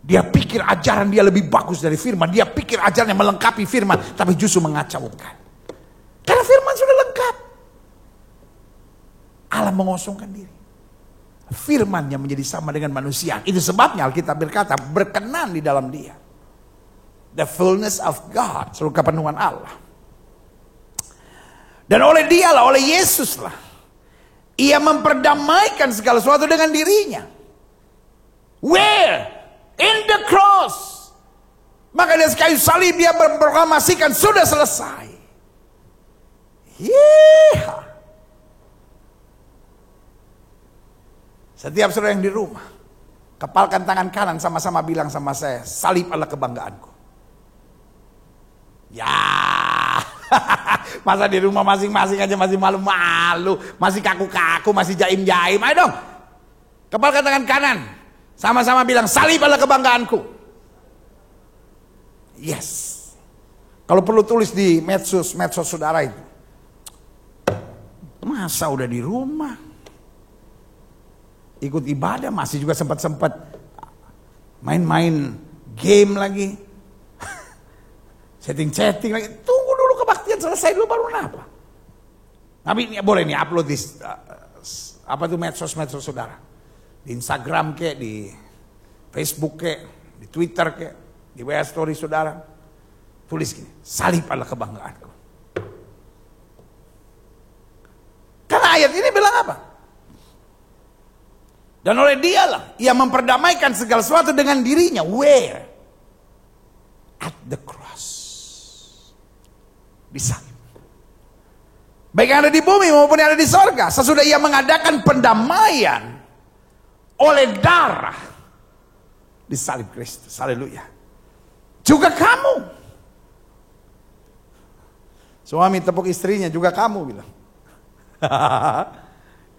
Dia pikir ajaran dia lebih bagus dari firman, dia pikir ajarannya melengkapi firman, tapi justru mengacaukan. Karena firman sudah lengkap. Allah mengosongkan diri. Firman-Nya menjadi sama dengan manusia. Itu sebabnya Alkitab berkata, berkenan di dalam Dia. The fullness of God, seluruh kepenuhan Allah. Dan oleh Dialah, oleh Yesuslah, Ia memperdamaikan segala sesuatu dengan dirinya. Where? In the cross. Maka dari kayu salib Dia berproklamasikan sudah selesai. Yeah. Setiap saudara yang di rumah, kepalkan tangan kanan sama-sama bilang sama saya, salib adalah kebanggaanku. Ya. Masa di rumah masing-masing aja masih malu-malu, masih kaku-kaku, masih jaim-jaim. Ayo dong. Kepalkan tangan kanan. Sama-sama bilang salib adalah kebanggaanku. Yes. Kalau perlu tulis di medsos saudara itu. Masa udah di rumah, ikut ibadah masih juga sempat main-main game lagi, chatting lagi. Tunggu dulu kebaktian selesai dulu baru apa. Tapi ini boleh nih upload di medsos saudara, di Instagram kek, di Facebook kek, di Twitter kek, di WA Story saudara, tulis gini, salib adalah kebanggaanku. Karena ayat ini bilang apa? Dan oleh Dialah Ia memperdamaikan segala sesuatu dengan dirinya. Where? At the cross. Di salib. Baik yang ada di bumi maupun yang ada di sorga. Sesudah Ia mengadakan pendamaian oleh darah di salib Kristus. Haleluya. Juga kamu. Suami tepuk istrinya, juga kamu bilang.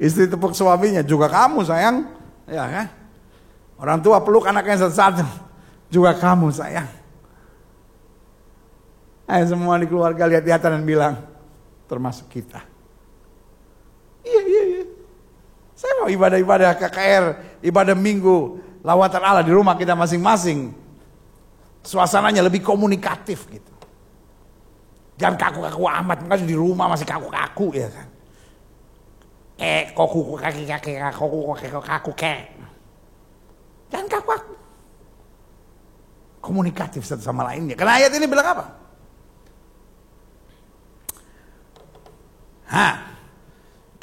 Istri tepuk suaminya, juga kamu sayang, ya kan? Orang tua peluk anaknya satu-satu, juga kamu sayang. Ayo semua di keluarga lihat-lihatan dan bilang, termasuk kita. Iya. Saya mau ibadah-ibadah KKR, ibadah minggu, lawatan Allah di rumah kita masing-masing. Suasananya lebih komunikatif gitu. Jangan kaku-kaku amat, kan di rumah masih kaku-kaku ya kan. Kaku kek. Jangan kaku-kaku. Komunikatif satu sama lainnya. Karena ayat ini bilang apa?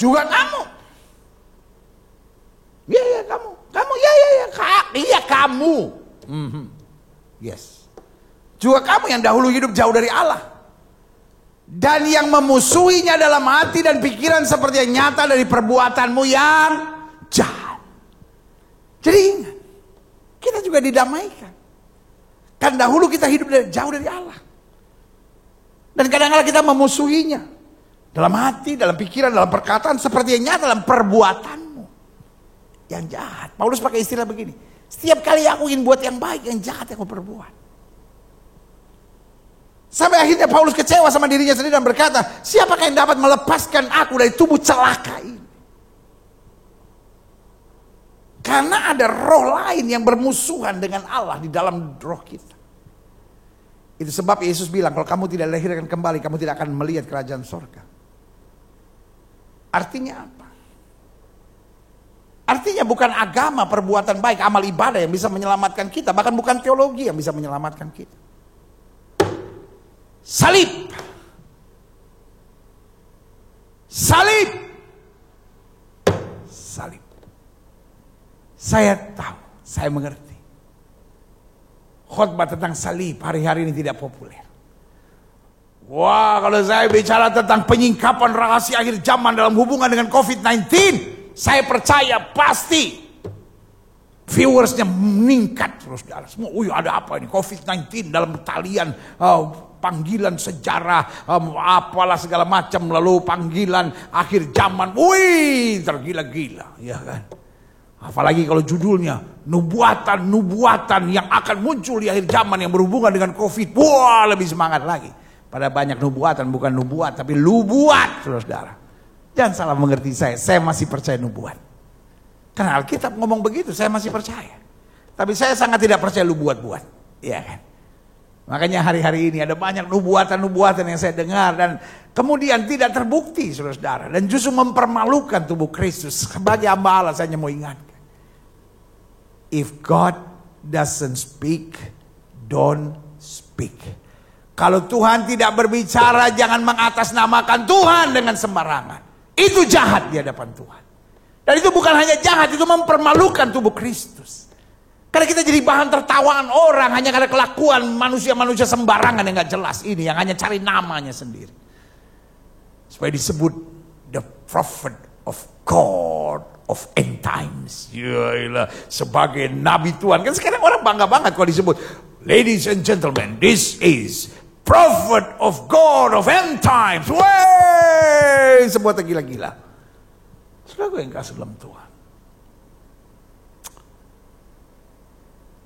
Juga kamu. Iya kamu. Iya kamu. Yes. Juga kamu yang dahulu hidup jauh dari Allah. Dan yang memusuhinya dalam hati dan pikiran seperti yang nyata dari perbuatanmu yang jahat. Jadi ingat, kita juga didamaikan. Kan dahulu kita hidup jauh dari Allah. Dan kadang-kadang kita memusuhinya. Dalam hati, dalam pikiran, dalam perkataan seperti yang nyata dalam perbuatanmu yang jahat. Paulus pakai istilah begini. Setiap kali aku ingin buat yang baik, yang jahat yang aku perbuat. Sampai akhirnya Paulus kecewa sama dirinya sendiri dan berkata, siapakah yang dapat melepaskan aku dari tubuh celaka ini? Karena ada roh lain yang bermusuhan dengan Allah di dalam roh kita. Itu sebab Yesus bilang, kalau kamu tidak dilahirkan kembali, kamu tidak akan melihat kerajaan surga. Artinya apa? Artinya bukan agama, perbuatan baik, amal ibadah yang bisa menyelamatkan kita. Bahkan bukan teologi yang bisa menyelamatkan kita. Salib. Saya tahu, saya mengerti. Khotbah tentang salib hari-hari ini tidak populer. Wah, kalau saya bicara tentang penyingkapan rahasia akhir zaman dalam hubungan dengan COVID-19, saya percaya pasti viewersnya meningkat terus. Semua, ada apa ini COVID-19 dalam talian panggilan sejarah, apalah segala macam, lalu panggilan akhir zaman, tergila-gila, ya kan? Apalagi kalau judulnya nubuatan yang akan muncul di akhir zaman yang berhubungan dengan COVID, lebih semangat lagi. Pada banyak nubuatan, bukan nubuat, tapi lubuat, saudara. Jangan salah mengerti saya masih percaya nubuat. Karena Alkitab ngomong begitu, saya masih percaya. Tapi saya sangat tidak percaya lubuat-buat, ya kan? Makanya hari-hari ini ada banyak nubuatan-nubuatan yang saya dengar dan kemudian tidak terbukti, saudara-saudara, dan justru mempermalukan tubuh Kristus. Sebagai hamba Allah saya hanya mau ingatkan, if God doesn't speak, don't speak. Kalau Tuhan tidak berbicara, jangan mengatasnamakan Tuhan dengan sembarangan. Itu jahat di hadapan Tuhan. Dan itu bukan hanya jahat, itu mempermalukan tubuh Kristus. Karena kita jadi bahan tertawaan orang hanya karena kelakuan manusia-manusia sembarangan yang gak jelas ini, yang hanya cari namanya sendiri. Supaya disebut the prophet of God of end times. Yaelah, sebagai nabi Tuhan. Kan sekarang orang bangga banget kalau disebut, ladies and gentlemen, this is prophet of God of end times. Wey, sebuah tergila-gila. Saudara gue yang kasih dalam Tuhan.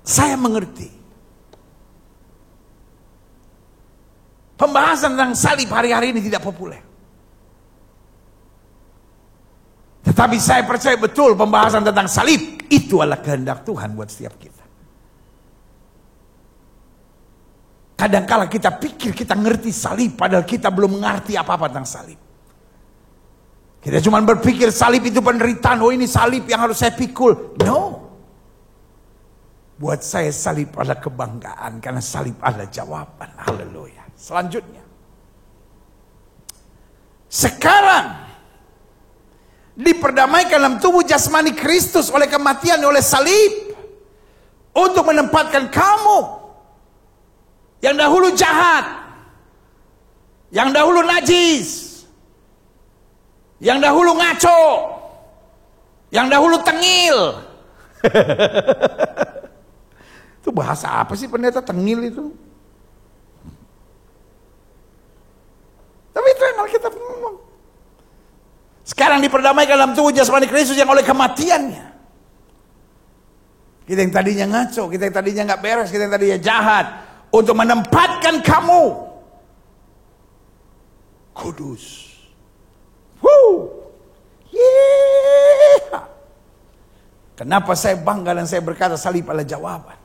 Saya mengerti. Pembahasan tentang salib hari-hari ini tidak populer. Tetapi saya percaya betul pembahasan tentang salib itu adalah kehendak Tuhan buat setiap kita. Kadangkala kita pikir kita ngerti salib padahal kita belum mengerti apa-apa tentang salib. Kita cuma berpikir salib itu penderitaan, oh ini salib yang harus saya pikul. No. Buat saya salib adalah kebanggaan karena salib adalah jawaban. Haleluya. Selanjutnya. Sekarang diperdamaikan dalam tubuh jasmani Kristus oleh kematian oleh salib untuk menempatkan kamu yang dahulu jahat, yang dahulu najis, yang dahulu ngaco, yang dahulu tengil. Itu bahasa apa sih pendeta, tengil itu? Tapi itu yang Alkitab ngomong. Sekarang diperdamaikan dalam tubuh jasmani Kristus yang oleh kematiannya. Kita yang tadinya ngaco, kita yang tadinya nggak beres, kita yang tadinya jahat, untuk menempatkan kamu kudus. Yeah. Kenapa saya bangga dan saya berkata salib adalah jawaban?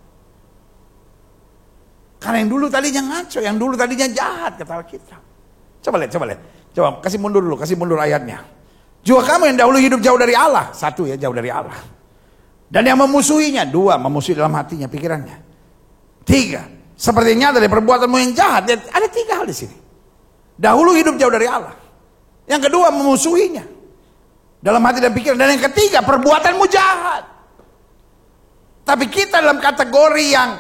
Karena yang dulu tadinya ngaco, yang dulu tadinya jahat, kata Alkitab. Coba lihat. Coba kasih mundur ayatnya. Juga kamu yang dahulu hidup jauh dari Allah. 1 ya, jauh dari Allah. Dan yang memusuhinya. 2, memusuhi dalam hatinya, pikirannya. 3, sepertinya dari perbuatanmu yang jahat. Ada 3 hal di sini. Dahulu hidup jauh dari Allah. Yang kedua, memusuhinya dalam hati dan pikiran. Dan yang ketiga, perbuatanmu jahat. Tapi kita dalam kategori yang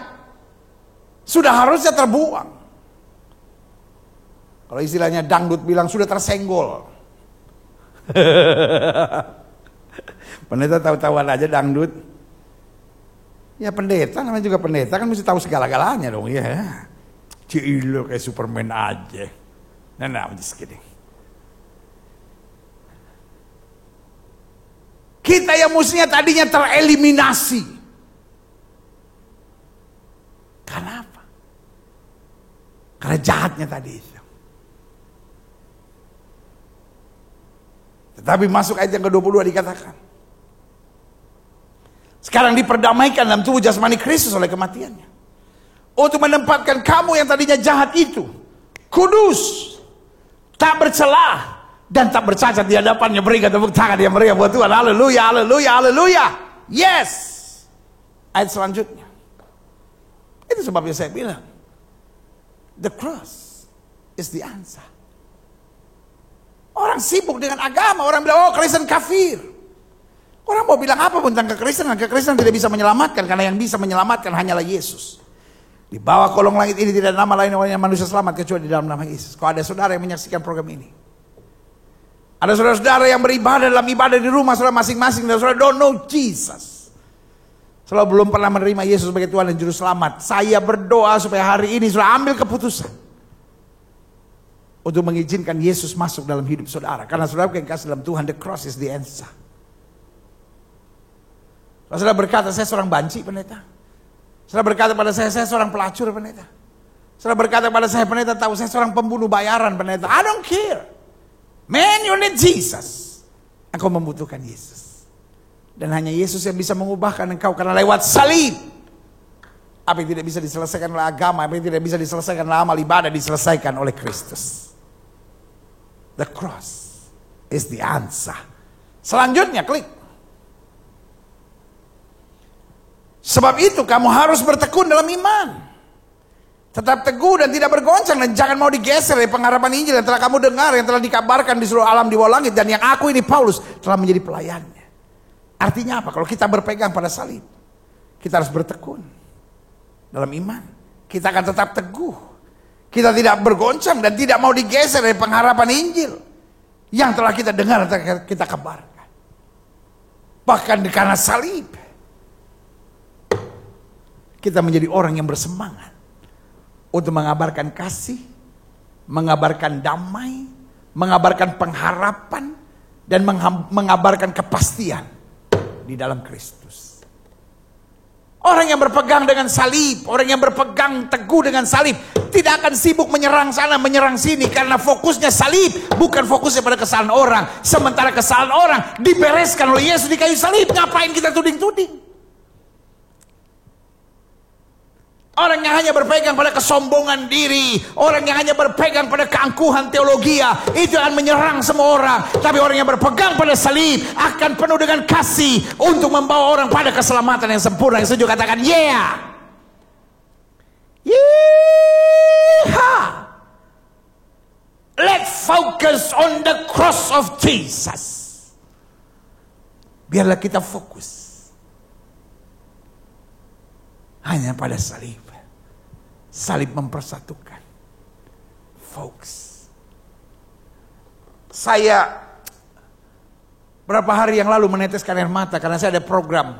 sudah harusnya terbuang. Kalau istilahnya dangdut bilang sudah tersenggol. Pendeta tahu-tahuan aja dangdut. Ya pendeta, namanya juga pendeta kan mesti tahu segala-galanya dong ya. Cilo kayak Superman aja. Nah, I'm just kidding. Kita yang mestinya tadinya tereliminasi. Karena apa? Karena jahatnya tadi itu. Tetapi masuk ayat yang ke-22 dikatakan. Sekarang diperdamaikan dalam tubuh jasmani Kristus oleh kematiannya. Untuk menempatkan kamu yang tadinya jahat itu. Kudus. Tak bercelah. Dan tak bercacat di hadapannya. Berikan tepuk tangan yang meriah buat Tuhan. Haleluya, haleluya, haleluya. Yes. Ayat selanjutnya. Itu sebabnya saya bilang. The cross is the answer. Orang sibuk dengan agama. Orang bilang, oh Kristen kafir. Orang mau bilang apa pun tentang kekristenan. Kekristenan tidak bisa menyelamatkan. Karena yang bisa menyelamatkan hanyalah Yesus. Di bawah kolong langit ini tidak ada nama lain yang manusia selamat kecuali di dalam nama Yesus. Kalau ada saudara yang menyaksikan program ini. Ada saudara-saudara yang beribadah dalam ibadah di rumah saudara masing-masing. Dan saudara don't know Jesus. Saudara belum pernah menerima Yesus sebagai Tuhan dan Juru Selamat. Saya berdoa supaya hari ini saudara ambil keputusan. Untuk mengizinkan Yesus masuk dalam hidup saudara. Karena saudara yang kasih dalam Tuhan, the cross is the answer. Kalau saudara berkata, saya seorang banci pendeta. Saudara berkata pada saya seorang pelacur pendeta. Saudara berkata pada saya, pendeta tahu saya seorang pembunuh bayaran pendeta. I don't care. Man, you need Jesus. Engkau membutuhkan Yesus. Dan hanya Yesus yang bisa mengubahkan engkau karena lewat salib. Apa yang tidak bisa diselesaikan oleh agama, apa yang tidak bisa diselesaikan oleh amal ibadah, diselesaikan oleh Kristus. The cross is the answer. Selanjutnya klik. Sebab itu kamu harus bertekun dalam iman. Tetap teguh dan tidak bergoncang. Dan jangan mau digeser dari pengharapan Injil yang telah kamu dengar, yang telah dikabarkan di seluruh alam di bawah langit. Dan yang aku ini Paulus telah menjadi pelayannya. Artinya apa? Kalau kita berpegang pada salib, kita harus bertekun dalam iman. Kita akan tetap teguh. Kita tidak bergoncang dan tidak mau digeser dari pengharapan Injil yang telah kita dengar dan kita kabarkan. Bahkan karena salib, kita menjadi orang yang bersemangat untuk mengabarkan kasih, mengabarkan damai, mengabarkan pengharapan, dan mengabarkan kepastian di dalam Kristus. Orang yang berpegang dengan salib, orang yang berpegang teguh dengan salib, tidak akan sibuk menyerang sana, menyerang sini. Karena fokusnya salib, bukan fokusnya pada kesalahan orang. Sementara kesalahan orang dibereskan oleh Yesus di kayu salib. Ngapain kita tuding-tuding? Orang yang hanya berpegang pada kesombongan diri, orang yang hanya berpegang pada keangkuhan teologia, itu akan menyerang semua orang. Tapi orang yang berpegang pada salib akan penuh dengan kasih untuk membawa orang pada keselamatan yang sempurna. Yang setuju katakan yeah. Yeehaw. Let's focus on the cross of Jesus. Biarlah kita fokus hanya pada salib. Salib mempersatukan. Folks, saya berapa hari yang lalu meneteskan air mata karena saya ada program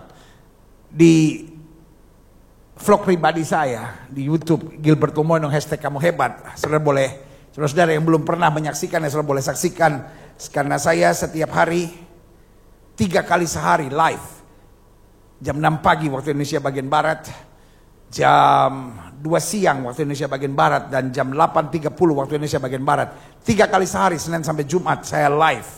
di vlog pribadi saya di YouTube Gilbert Lumono #kamuhebat. Saudara boleh, saudara yang belum pernah menyaksikannya, saudara boleh saksikan karena saya setiap hari 3 kali sehari live. Jam 6 pagi waktu Indonesia bagian barat, jam 2 siang waktu Indonesia bagian barat, dan jam 8.30 waktu Indonesia bagian barat. 3 kali sehari, Senin sampai Jumat saya live.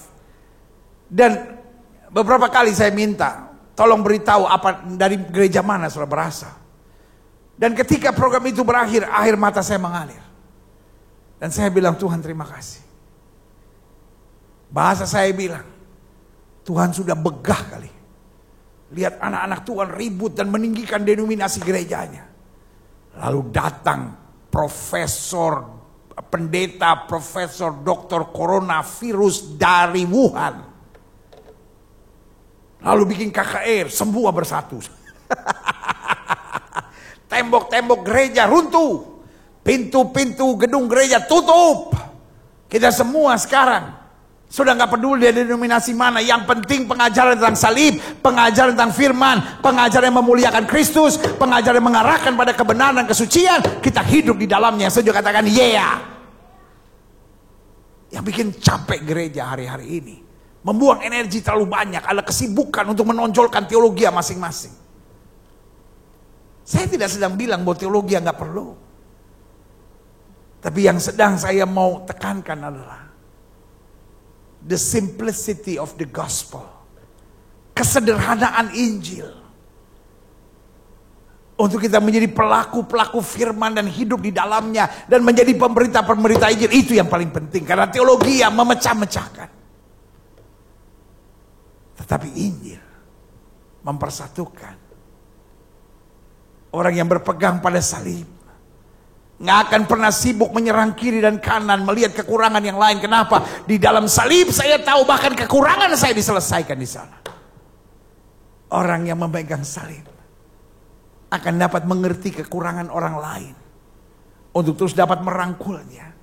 Dan beberapa kali saya minta, tolong beritahu apa dari gereja mana saudara berasal. Dan ketika program itu berakhir, akhir mata saya mengalir. Dan saya bilang, Tuhan terima kasih. Bahasa saya bilang, Tuhan sudah begah kali. Lihat anak-anak Tuhan ribut dan meninggikan denominasi gerejanya. Lalu datang profesor, pendeta, profesor, doktor coronavirus dari Wuhan. Lalu bikin KKR, semua bersatu. Tembok-tembok gereja runtuh. Pintu-pintu gedung gereja tutup. Kita semua sekarang sudah gak peduli dari denominasi mana. Yang penting pengajaran tentang salib, pengajaran tentang firman, pengajaran yang memuliakan Kristus, pengajaran yang mengarahkan pada kebenaran dan kesucian. Kita hidup di dalamnya. Saya juga katakan yeah. Yang bikin capek gereja hari-hari ini, membuang energi terlalu banyak, ada kesibukan untuk menonjolkan teologi masing-masing. Saya tidak sedang bilang bahwa teologi gak perlu. Tapi yang sedang saya mau tekankan adalah the simplicity of the gospel. Kesederhanaan Injil. Untuk kita menjadi pelaku-pelaku firman dan hidup di dalamnya. Dan menjadi pemberita-pemberita Injil. Itu yang paling penting. Karena teologi yang memecah-mecahkan. Tetapi Injil mempersatukan. Orang yang berpegang pada salib nggak akan pernah sibuk menyerang kiri dan kanan, melihat kekurangan yang lain. Kenapa? Di dalam salib saya tahu bahkan kekurangan saya diselesaikan di sana. Orang yang memegang salib akan dapat mengerti kekurangan orang lain untuk terus dapat merangkulnya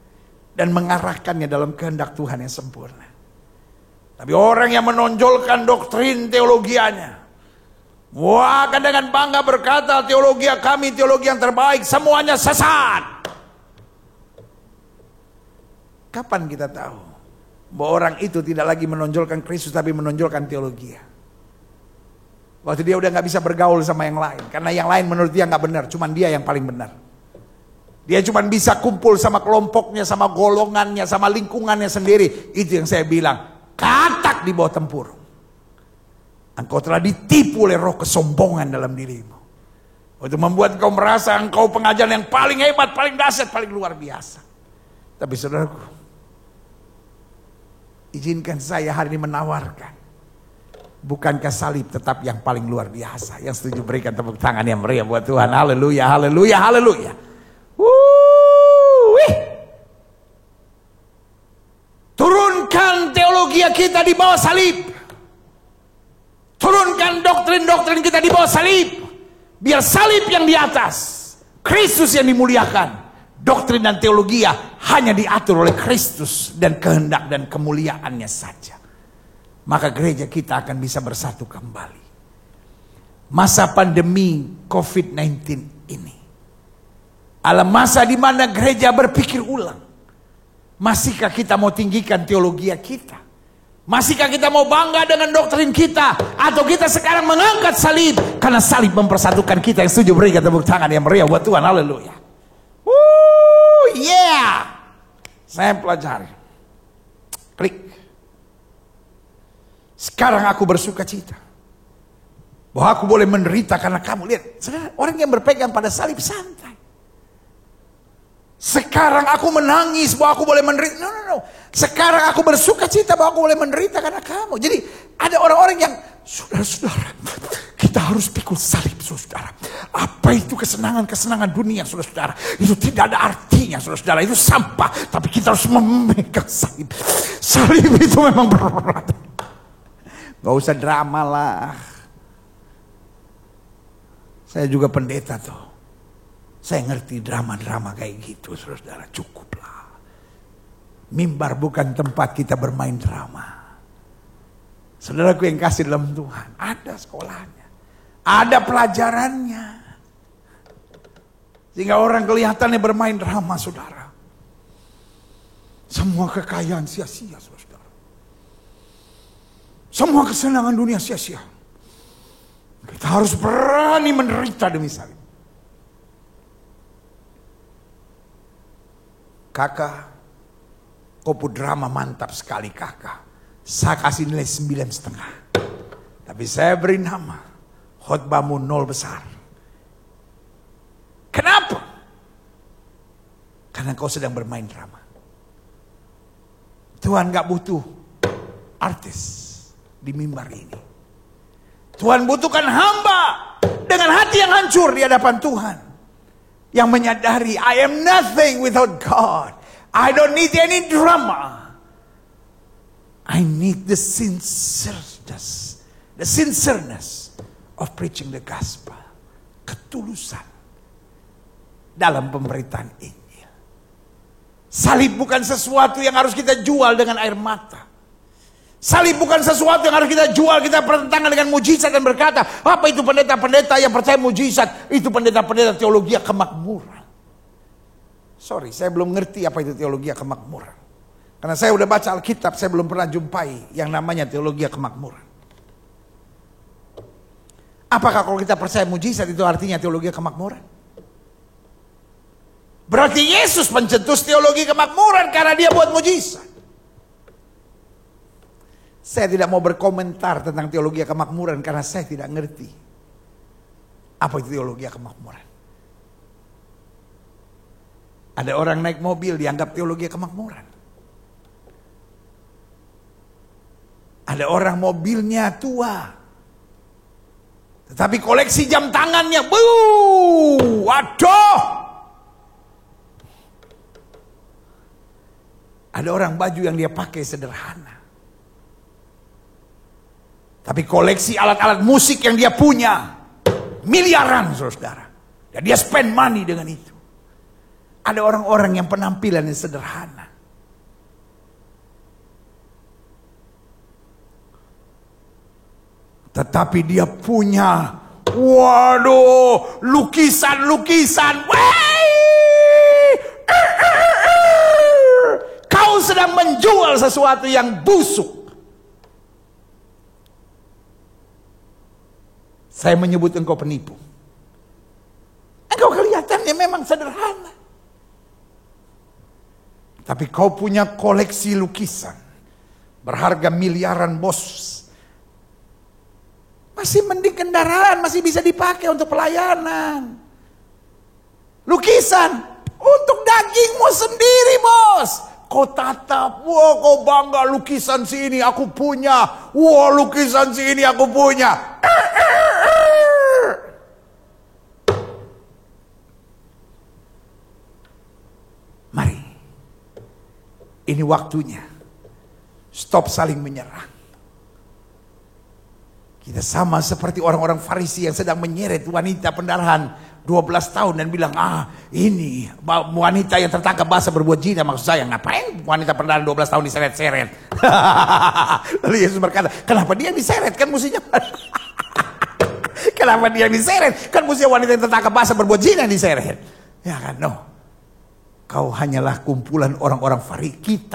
dan mengarahkannya dalam kehendak Tuhan yang sempurna. Tapi orang yang menonjolkan doktrin teologianya, wah, akan dengan bangga berkata teologi kami teologi yang terbaik, semuanya sesat. Kapan kita tahu bahwa orang itu tidak lagi menonjolkan Kristus tapi menonjolkan teologi? Waktu dia udah gak bisa bergaul sama yang lain, karena yang lain menurut dia gak benar, cuman dia yang paling benar. Dia cuman bisa kumpul sama kelompoknya, sama golongannya, sama lingkungannya sendiri. Itu yang saya bilang, katak di bawah tempurung. Engkau telah ditipu oleh roh kesombongan dalam dirimu. Untuk membuat engkau merasa engkau pengajaran yang paling hebat, paling dahsyat, paling luar biasa. Tapi saudaraku, izinkan saya hari ini menawarkan. Bukankah salib tetap yang paling luar biasa? Yang setuju berikan tepuk tangan yang meriah buat Tuhan. Haleluya, haleluya, haleluya. Turunkan teologi kita di bawah salib. Turunkan doktrin-doktrin kita di bawah salib. Biar salib yang di atas, Kristus yang dimuliakan. Doktrin dan teologi hanya diatur oleh Kristus dan kehendak dan kemuliaannya saja. Maka gereja kita akan bisa bersatu kembali. Masa pandemi COVID-19 ini adalah masa di mana gereja berpikir ulang. Masihkah kita mau tinggikan teologi kita? Masihkah kita mau bangga dengan doktrin kita? Atau kita sekarang mengangkat salib? Karena salib mempersatukan kita. Yang setuju berikan tepuk tangan yang meriah buat Tuhan. Haleluya. Yeah. Saya pelajari. Klik. Sekarang aku bersuka cita bahwa aku boleh menderita karena kamu. Lihat, saudara, orang yang berpegang pada salib santai. Sekarang aku menangis bahwa aku boleh menderita. No. Sekarang aku bersuka cita bahwa aku boleh menderita karena kamu. Jadi ada orang-orang yang, saudara-saudara, kita harus pikul salib, saudara. Apa itu kesenangan-kesenangan dunia, saudara-saudara? Itu tidak ada artinya, saudara-saudara. Itu sampah. Tapi kita harus memegang salib. Salib itu memang berat. Gak usah drama lah. Saya juga pendeta tuh. Saya ngerti drama-drama kayak gitu, saudara. Cukuplah. Mimbar bukan tempat kita bermain drama. Saudaraku yang kasih dalam Tuhan, ada sekolahnya, ada pelajarannya. Sehingga orang kelihatannya bermain drama, saudara. Semua kekayaan sia-sia, saudara. Semua kesenangan dunia sia-sia. Kita harus berani menderita demi salib. Kakak, kopu drama mantap sekali kakak. Saya kasih nilai 9,5. Tapi saya beri nama, khotbahmu 0 besar. Kenapa? Karena kau sedang bermain drama. Tuhan gak butuh artis di mimbar ini. Tuhan butuhkan hamba dengan hati yang hancur di hadapan Tuhan, yang menyadari I am nothing without God. I don't need any drama. I need the sincereness of preaching the gospel. Ketulusan dalam pemberitaan Injil. Salib bukan sesuatu yang harus kita jual dengan air mata. Salib bukan sesuatu yang harus kita jual, kita bertentangan dengan mujizat dan berkata, apa itu pendeta-pendeta yang percaya mujizat? Itu pendeta-pendeta teologi kemakmuran. Sorry, saya belum ngerti apa itu teologi kemakmuran. Karena saya udah baca Alkitab, saya belum pernah jumpai yang namanya teologi kemakmuran. Apakah kalau kita percaya mujizat itu artinya teologi kemakmuran? Berarti Yesus pencetus teologi kemakmuran karena dia buat mujizat. Saya tidak mau berkomentar tentang teologi kemakmuran karena saya tidak ngerti apa itu teologi kemakmuran. Ada orang naik mobil dianggap teologi kemakmuran. Ada orang mobilnya tua, tetapi koleksi jam tangannya, waduh. Ada orang baju yang dia pakai sederhana, tapi koleksi alat-alat musik yang dia punya miliaran, saudara. Dan dia spend money dengan itu. Ada orang-orang yang penampilannya sederhana, tetapi dia punya, waduh, lukisan-lukisan. Kau sedang menjual sesuatu yang busuk. Saya menyebut engkau penipu. Engkau kelihatannya memang sederhana, tapi kau punya koleksi lukisan berharga miliaran, bos. Masih mending kendaraan, masih bisa dipakai untuk pelayanan. Lukisan untuk dagingmu sendiri, bos. Kau tatap, wah kau bangga, lukisan sini aku punya. Wah lukisan sini aku punya. Mari, ini waktunya. Stop saling menyerang. Kita sama seperti orang-orang Farisi yang sedang menyeret wanita pendarahan 12 tahun dan bilang, ini wanita yang tertangkap basah berbuat zina. Maksud saya, ngapain wanita pendarahan 12 tahun diseret-seret? Lalu Yesus berkata, kenapa dia diseret? Kan mestinya kenapa dia diseret? Kan mestinya wanita yang tertangkap basah berbuat zina diseret. Ya kan, no. Kau hanyalah kumpulan orang-orang Farisi.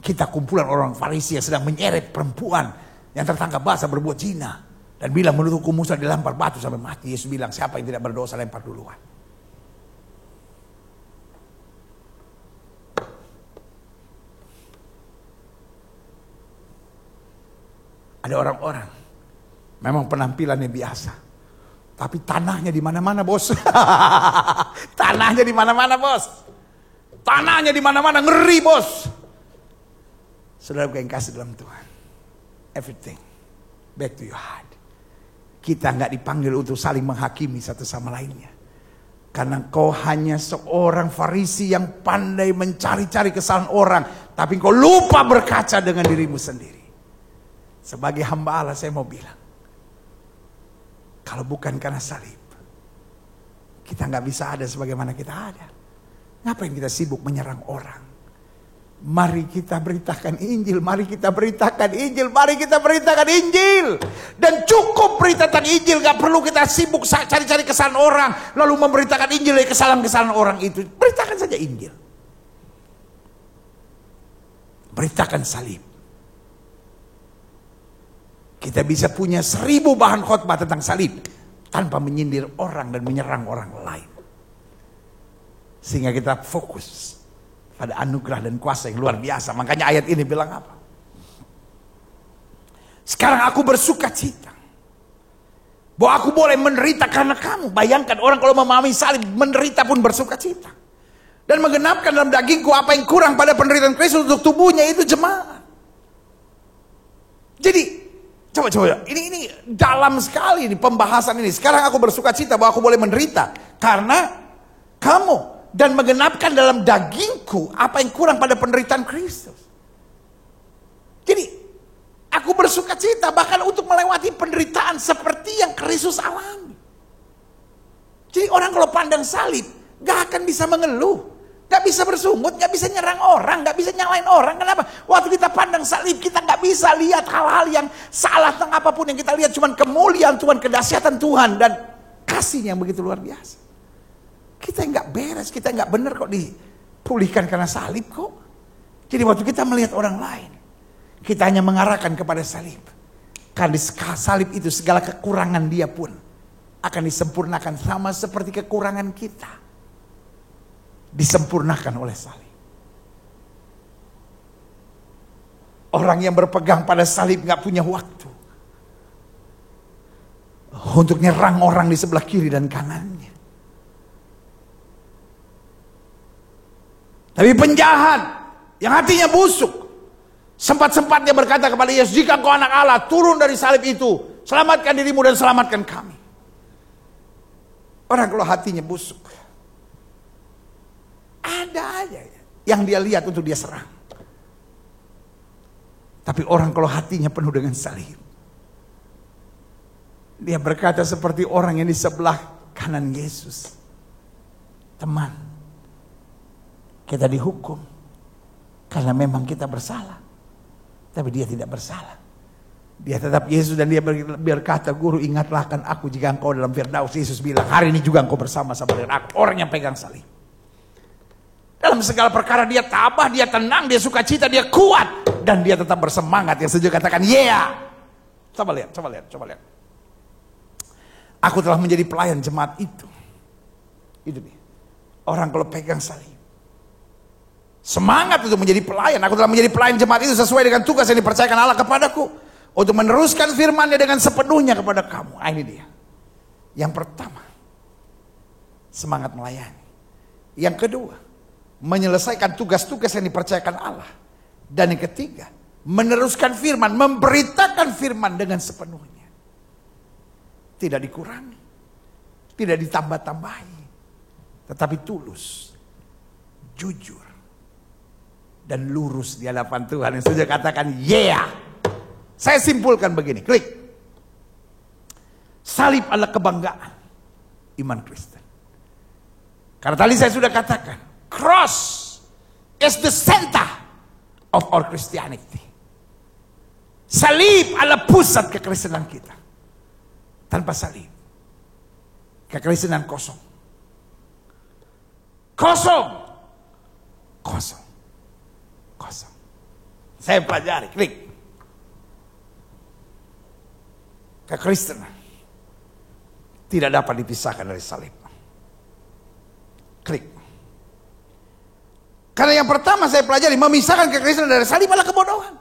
Kita kumpulan orang Farisi yang sedang menyeret perempuan yang tertangkap basah berbuat zina dan bilang menurut hukum Musa dilempar batu sampai mati. Yesus bilang, siapa yang tidak berdosa lempar duluan. Ada orang-orang memang penampilannya biasa, tapi tanahnya di mana-mana, bos. Tanahnya di mana-mana, bos. Tanahnya di mana-mana, ngeri, bos. Saudara yang kasih dalam Tuhan, everything back to your heart. Kita nggak dipanggil untuk saling menghakimi satu sama lainnya, karena kau hanya seorang Farisi yang pandai mencari-cari kesalahan orang, tapi kau lupa berkaca dengan dirimu sendiri. Sebagai hamba Allah saya mau bilang, kalau bukan karena salib, kita nggak bisa ada sebagaimana kita ada. Ngapain kita sibuk menyerang orang? Mari kita beritakan Injil, mari kita beritakan Injil, mari kita beritakan Injil. Dan cukup berita tentang Injil, gak perlu kita sibuk cari-cari kesalahan orang, lalu memberitakan Injil dari kesalahan-kesalahan orang itu. Beritakan saja Injil. Beritakan salib. Kita bisa punya 1000 bahan khotbah tentang salib tanpa menyindir orang dan menyerang orang lain. Sehingga kita fokus pada anugerah dan kuasa yang luar biasa. Makanya ayat ini bilang apa? Sekarang aku bersuka cita bahwa aku boleh menderita karena kamu. Bayangkan orang kalau memahami salib, menderita pun bersuka cita. Dan menggenapkan dalam dagingku apa yang kurang pada penderitaan Kristus untuk tubuhnya, itu jemaat. Jadi coba ini dalam sekali ini pembahasan ini. Sekarang aku bersuka cita bahwa aku boleh menderita karena kamu, dan menggenapkan dalam dagingku apa yang kurang pada penderitaan Kristus. Jadi aku bersuka cita bahkan untuk melewati penderitaan seperti yang Kristus alami. Jadi orang kalau pandang salib gak akan bisa mengeluh, gak bisa bersungut, gak bisa nyerang orang, gak bisa nyalain orang. Kenapa? Waktu kita pandang salib, kita gak bisa lihat hal-hal yang salah tentang apapun. Yang kita lihat cuma kemuliaan Tuhan, kedahsyatan Tuhan, dan kasihnya yang begitu luar biasa. Kita gak beres, kita gak benar kok dipulihkan karena salib kok. Jadi waktu kita melihat orang lain, kita hanya mengarahkan kepada salib. Karena di salib itu segala kekurangan dia pun akan disempurnakan, sama seperti kekurangan kita disempurnakan oleh salib. Orang yang berpegang pada salib gak punya waktu untuk nyerang orang di sebelah kiri dan kanannya. Tapi penjahat yang hatinya busuk, sempat-sempatnya berkata kepada Yesus, jika kau anak Allah, turun dari salib itu, selamatkan dirimu dan selamatkan kami. Orang kalau hatinya busuk, ada aja yang dia lihat untuk dia serang. Tapi orang kalau hatinya penuh dengan salib, dia berkata seperti orang yang di sebelah kanan Yesus, teman, kita dihukum karena memang kita bersalah. Tapi dia tidak bersalah. Dia tetap Yesus, dan dia berkata, guru ingatlah akan aku jika engkau dalam Firdaus. Yesus bilang, hari ini juga engkau bersama-sama dengan aku. Orang yang pegang salib. Dalam segala perkara dia tabah, dia tenang, dia sukacita, dia kuat. Dan dia tetap bersemangat. Yang sejuk katakan, yeah. Coba lihat. Aku telah menjadi pelayan jemaat itu. Itu nih. Orang kalau pegang salib, semangat untuk menjadi pelayan. Aku telah menjadi pelayan jemaat itu sesuai dengan tugas yang dipercayakan Allah kepadaku, untuk meneruskan firman-Nya dengan sepenuhnya kepada kamu. Ini dia. Yang pertama, semangat melayani. Yang kedua, menyelesaikan tugas-tugas yang dipercayakan Allah. Dan yang ketiga, meneruskan firman, memberitakan firman dengan sepenuhnya. Tidak dikurangi, tidak ditambah-tambahi, tetapi tulus, jujur, dan lurus di hadapan Tuhan. Yang sudah katakan, yeah. Saya simpulkan begini, klik. Salib adalah kebanggaan iman Kristen. Karena tadi saya sudah katakan, cross is the center of our Christianity. Salib adalah pusat kekristenan kita. Tanpa salib, kekristenan kosong. Kosong. Saya pelajari, klik. Kekristenan tidak dapat dipisahkan dari salib. Klik. Karena yang pertama saya pelajari, memisahkan kekristenan dari salib adalah kebodohan.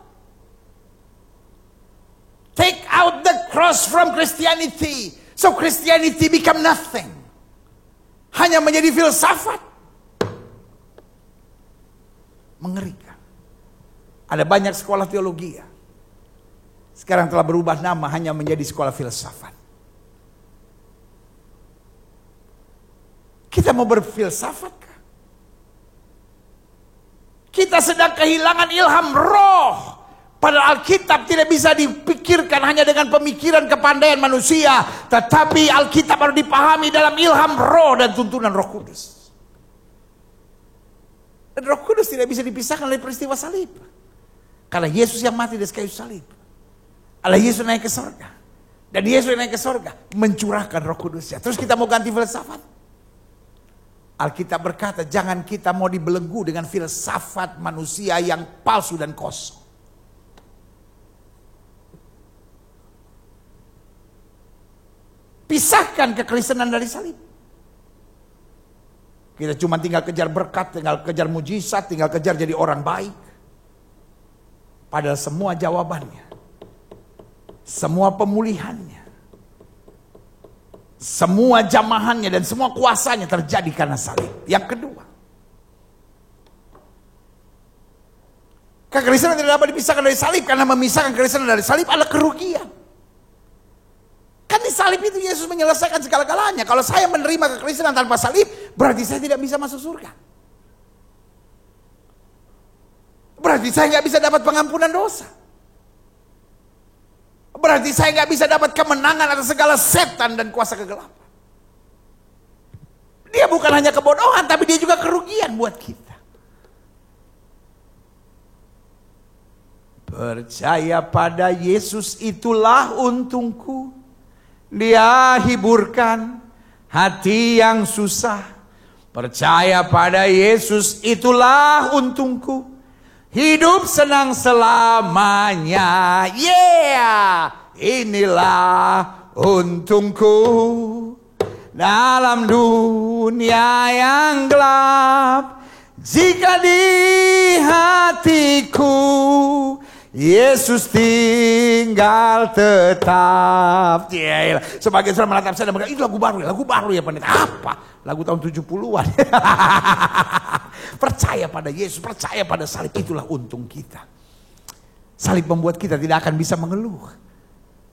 Take out the cross from Christianity, so Christianity become nothing. Hanya menjadi filsafat. Mengerikan. Ada banyak sekolah teologi ya, sekarang telah berubah nama hanya menjadi sekolah filsafat. Kita mau berfilsafat kah? Kita sedang kehilangan ilham roh. Padahal Alkitab tidak bisa dipikirkan hanya dengan pemikiran kepandaian manusia, tetapi Alkitab harus dipahami dalam ilham roh dan tuntunan Roh Kudus. Dan Roh Kudus tidak bisa dipisahkan dari peristiwa salib. Karena Yesus yang mati di kayu salib, Allah Yesus naik ke surga. Dan Yesus naik ke surga mencurahkan Roh Kudusnya. Terus kita mau ganti filsafat? Alkitab berkata, jangan kita mau dibelenggu dengan filsafat manusia yang palsu dan kosong. Pisahkan kekristenan dari salib. Kita cuma tinggal kejar berkat, tinggal kejar mujizat, tinggal kejar jadi orang baik. Padahal semua jawabannya, semua pemulihannya, semua jamahannya dan semua kuasanya terjadi karena salib. Yang kedua, Kekristenan tidak dapat dipisahkan dari salib, karena memisahkan kekristenan dari salib adalah kerugian. Kan di salib itu Yesus menyelesaikan segala-galanya. Kalau saya menerima kekristenan tanpa salib, berarti saya tidak bisa masuk surga. Berarti saya nggak bisa dapat pengampunan dosa. Berarti saya nggak bisa dapat kemenangan atas segala setan dan kuasa kegelapan. Dia bukan hanya kebodohan, tapi dia juga kerugian buat kita. Percaya pada Yesus itulah untungku. Dia hiburkan hati yang susah. Percaya pada Yesus itulah untungku. Hidup senang selamanya. Yeah, inilah untungku. Dalam dunia yang gelap, jika di hatiku Yesus tinggal tetap. Yeah, sebagai seorang menatap saya dan berkata, itu lagu baru ya pendeta. Apa? Lagu tahun 70-an. Percaya pada Yesus, percaya pada salib, itulah untung kita. Salib membuat kita tidak akan bisa mengeluh.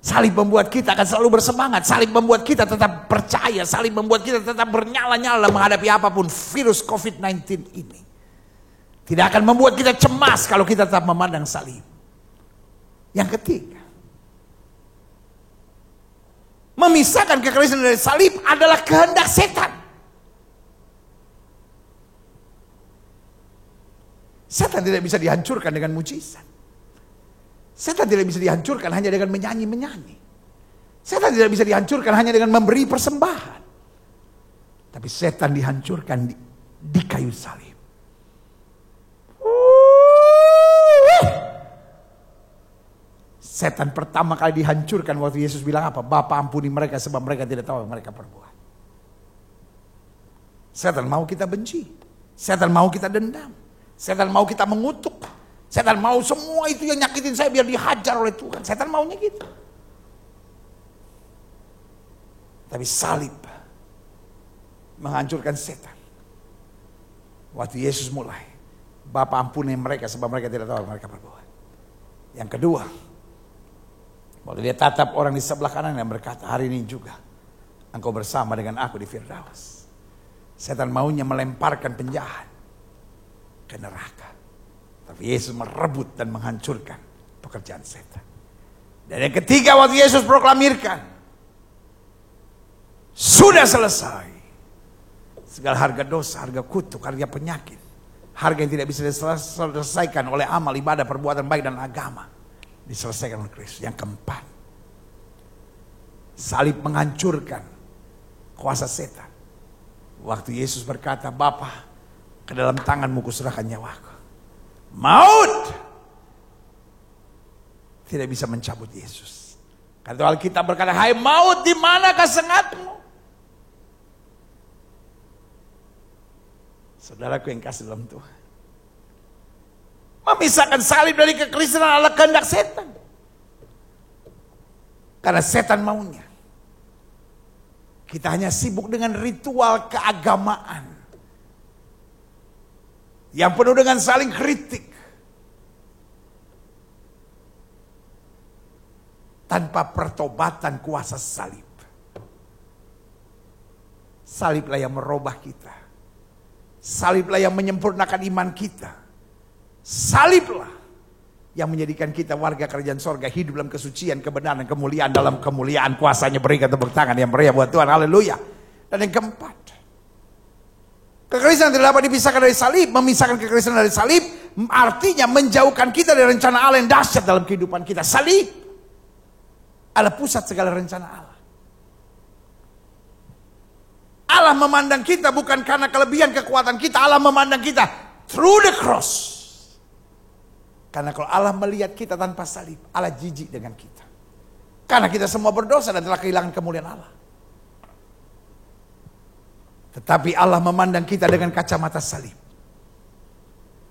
Salib membuat kita akan selalu bersemangat. Salib membuat kita tetap percaya. Salib membuat kita tetap bernyala-nyala menghadapi apapun virus COVID-19 ini. Tidak akan membuat kita cemas kalau kita tetap memandang salib. Yang ketiga, memisahkan kekristenan dari salib adalah kehendak setan. Setan tidak bisa dihancurkan dengan mujizat. Setan tidak bisa dihancurkan hanya dengan menyanyi-menyanyi. Setan tidak bisa dihancurkan hanya dengan memberi persembahan. Tapi setan dihancurkan di kayu salib. Setan pertama kali dihancurkan waktu Yesus bilang apa? Bapa ampuni mereka sebab mereka tidak tahu yang mereka perbuat. Setan mau kita benci. Setan mau kita dendam. Setan mau kita mengutuk. Setan mau semua itu yang nyakitin saya biar dihajar oleh Tuhan. Setan maunya gitu. Tapi salib menghancurkan setan. Waktu Yesus mulai, Bapa ampuni mereka sebab mereka tidak tahu apa mereka perbuat. Yang kedua, waktu dia tatap orang di sebelah kanan dan berkata, hari ini juga engkau bersama dengan aku di Firdaus. Setan maunya melemparkan penjahat ke neraka. Tapi Yesus merebut dan menghancurkan pekerjaan setan. Dan yang ketiga, waktu Yesus proklamirkan, sudah selesai. Segala harga dosa, harga kutuk, harga penyakit, harga yang tidak bisa diselesaikan oleh amal, ibadah, perbuatan baik dan agama, diselesaikan oleh Kristus. Yang keempat, salib menghancurkan kuasa setan. Waktu Yesus berkata, Bapa, ke dalam tanganmu kuserahkan nyawaku. Maut tidak bisa mencabut Yesus. Kata Alkitab berkata, hai maut, di manakah sengatmu? Saudaraku yang kasih dalam Tuhan, memisahkan salib dari kekristenan adalah kehendak setan. Karena setan maunya kita hanya sibuk dengan ritual keagamaan yang penuh dengan saling kritik, tanpa pertobatan kuasa salib. Saliblah yang merubah kita. Saliblah yang menyempurnakan iman kita. Saliblah yang menjadikan kita warga kerajaan sorga, hidup dalam kesucian, kebenaran, kemuliaan, dalam kemuliaan kuasanya. Berikan tepuk tangan yang meriah buat Tuhan, haleluya. Dan yang keempat, kekristenan tidak dapat dipisahkan dari salib. Memisahkan kekristenan dari salib artinya menjauhkan kita dari rencana Allah yang dahsyat dalam kehidupan kita. Salib adalah pusat segala rencana Allah. Allah memandang kita bukan karena kelebihan kekuatan kita. Allah memandang kita through the cross. Karena kalau Allah melihat kita tanpa salib, Allah jijik dengan kita. Karena kita semua berdosa dan telah kehilangan kemuliaan Allah. Tetapi Allah memandang kita dengan kacamata salib.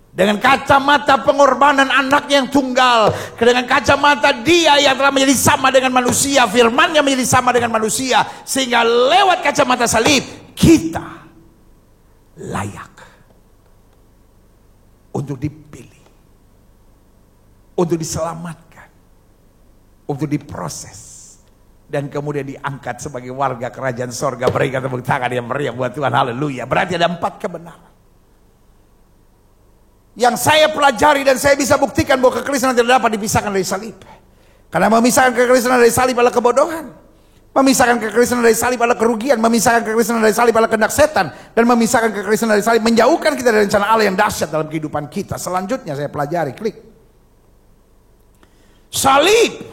Dengan kacamata pengorbanan anak yang tunggal. Dengan kacamata dia yang telah menjadi sama dengan manusia. Firman-Nya menjadi sama dengan manusia. Sehingga lewat kacamata salib, kita layak untuk dipilih. untuk diselamatkan, untuk diproses, dan kemudian diangkat sebagai warga kerajaan sorga. Berikan tepuk tangan yang meriah buat Tuhan, haleluya. Berarti ada 4 kebenaran yang saya pelajari dan saya bisa buktikan bahwa kekristenan tidak dapat dipisahkan dari salib. Karena memisahkan kekristenan dari salib adalah kebodohan. Memisahkan kekristenan dari salib adalah kerugian. Memisahkan kekristenan dari salib adalah kehendak setan. Dan memisahkan kekristenan dari salib menjauhkan kita dari rencana Allah yang dahsyat dalam kehidupan kita. Selanjutnya saya pelajari, klik. Salib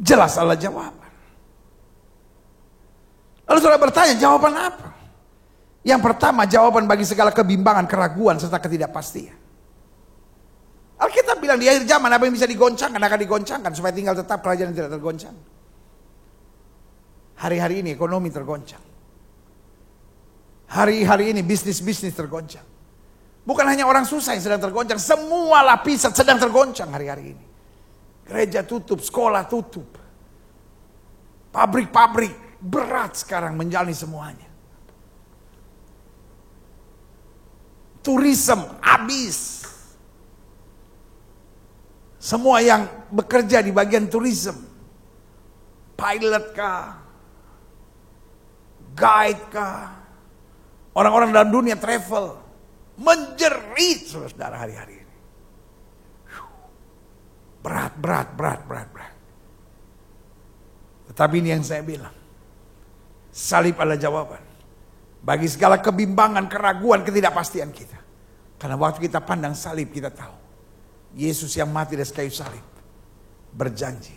jelas adalah jawaban. Lalu saudara bertanya, jawaban apa? Yang pertama, jawaban bagi segala kebimbangan, keraguan, serta ketidakpastian. Alkitab bilang di akhir zaman apa yang bisa digoncangkan akan digoncangkan supaya tinggal tetap kerajaan yang tidak tergoncang. Hari-hari ini ekonomi tergoncang. Hari-hari ini bisnis-bisnis tergoncang. Bukan hanya orang susah yang sedang tergoncang, semua lapisan sedang tergoncang hari-hari ini. Gereja tutup, sekolah tutup. Pabrik-pabrik berat sekarang menjalani semuanya. Turisme habis. Semua yang bekerja di bagian turisme, pilot kah, guide kah, orang-orang dalam dunia travel, menjerit saudara hari-hari ini. Berat. Tetapi ini yang saya bilang, salib adalah jawaban bagi segala kebimbangan, keraguan, ketidakpastian kita. Karena waktu kita pandang salib, kita tahu Yesus yang mati di kayu salib berjanji,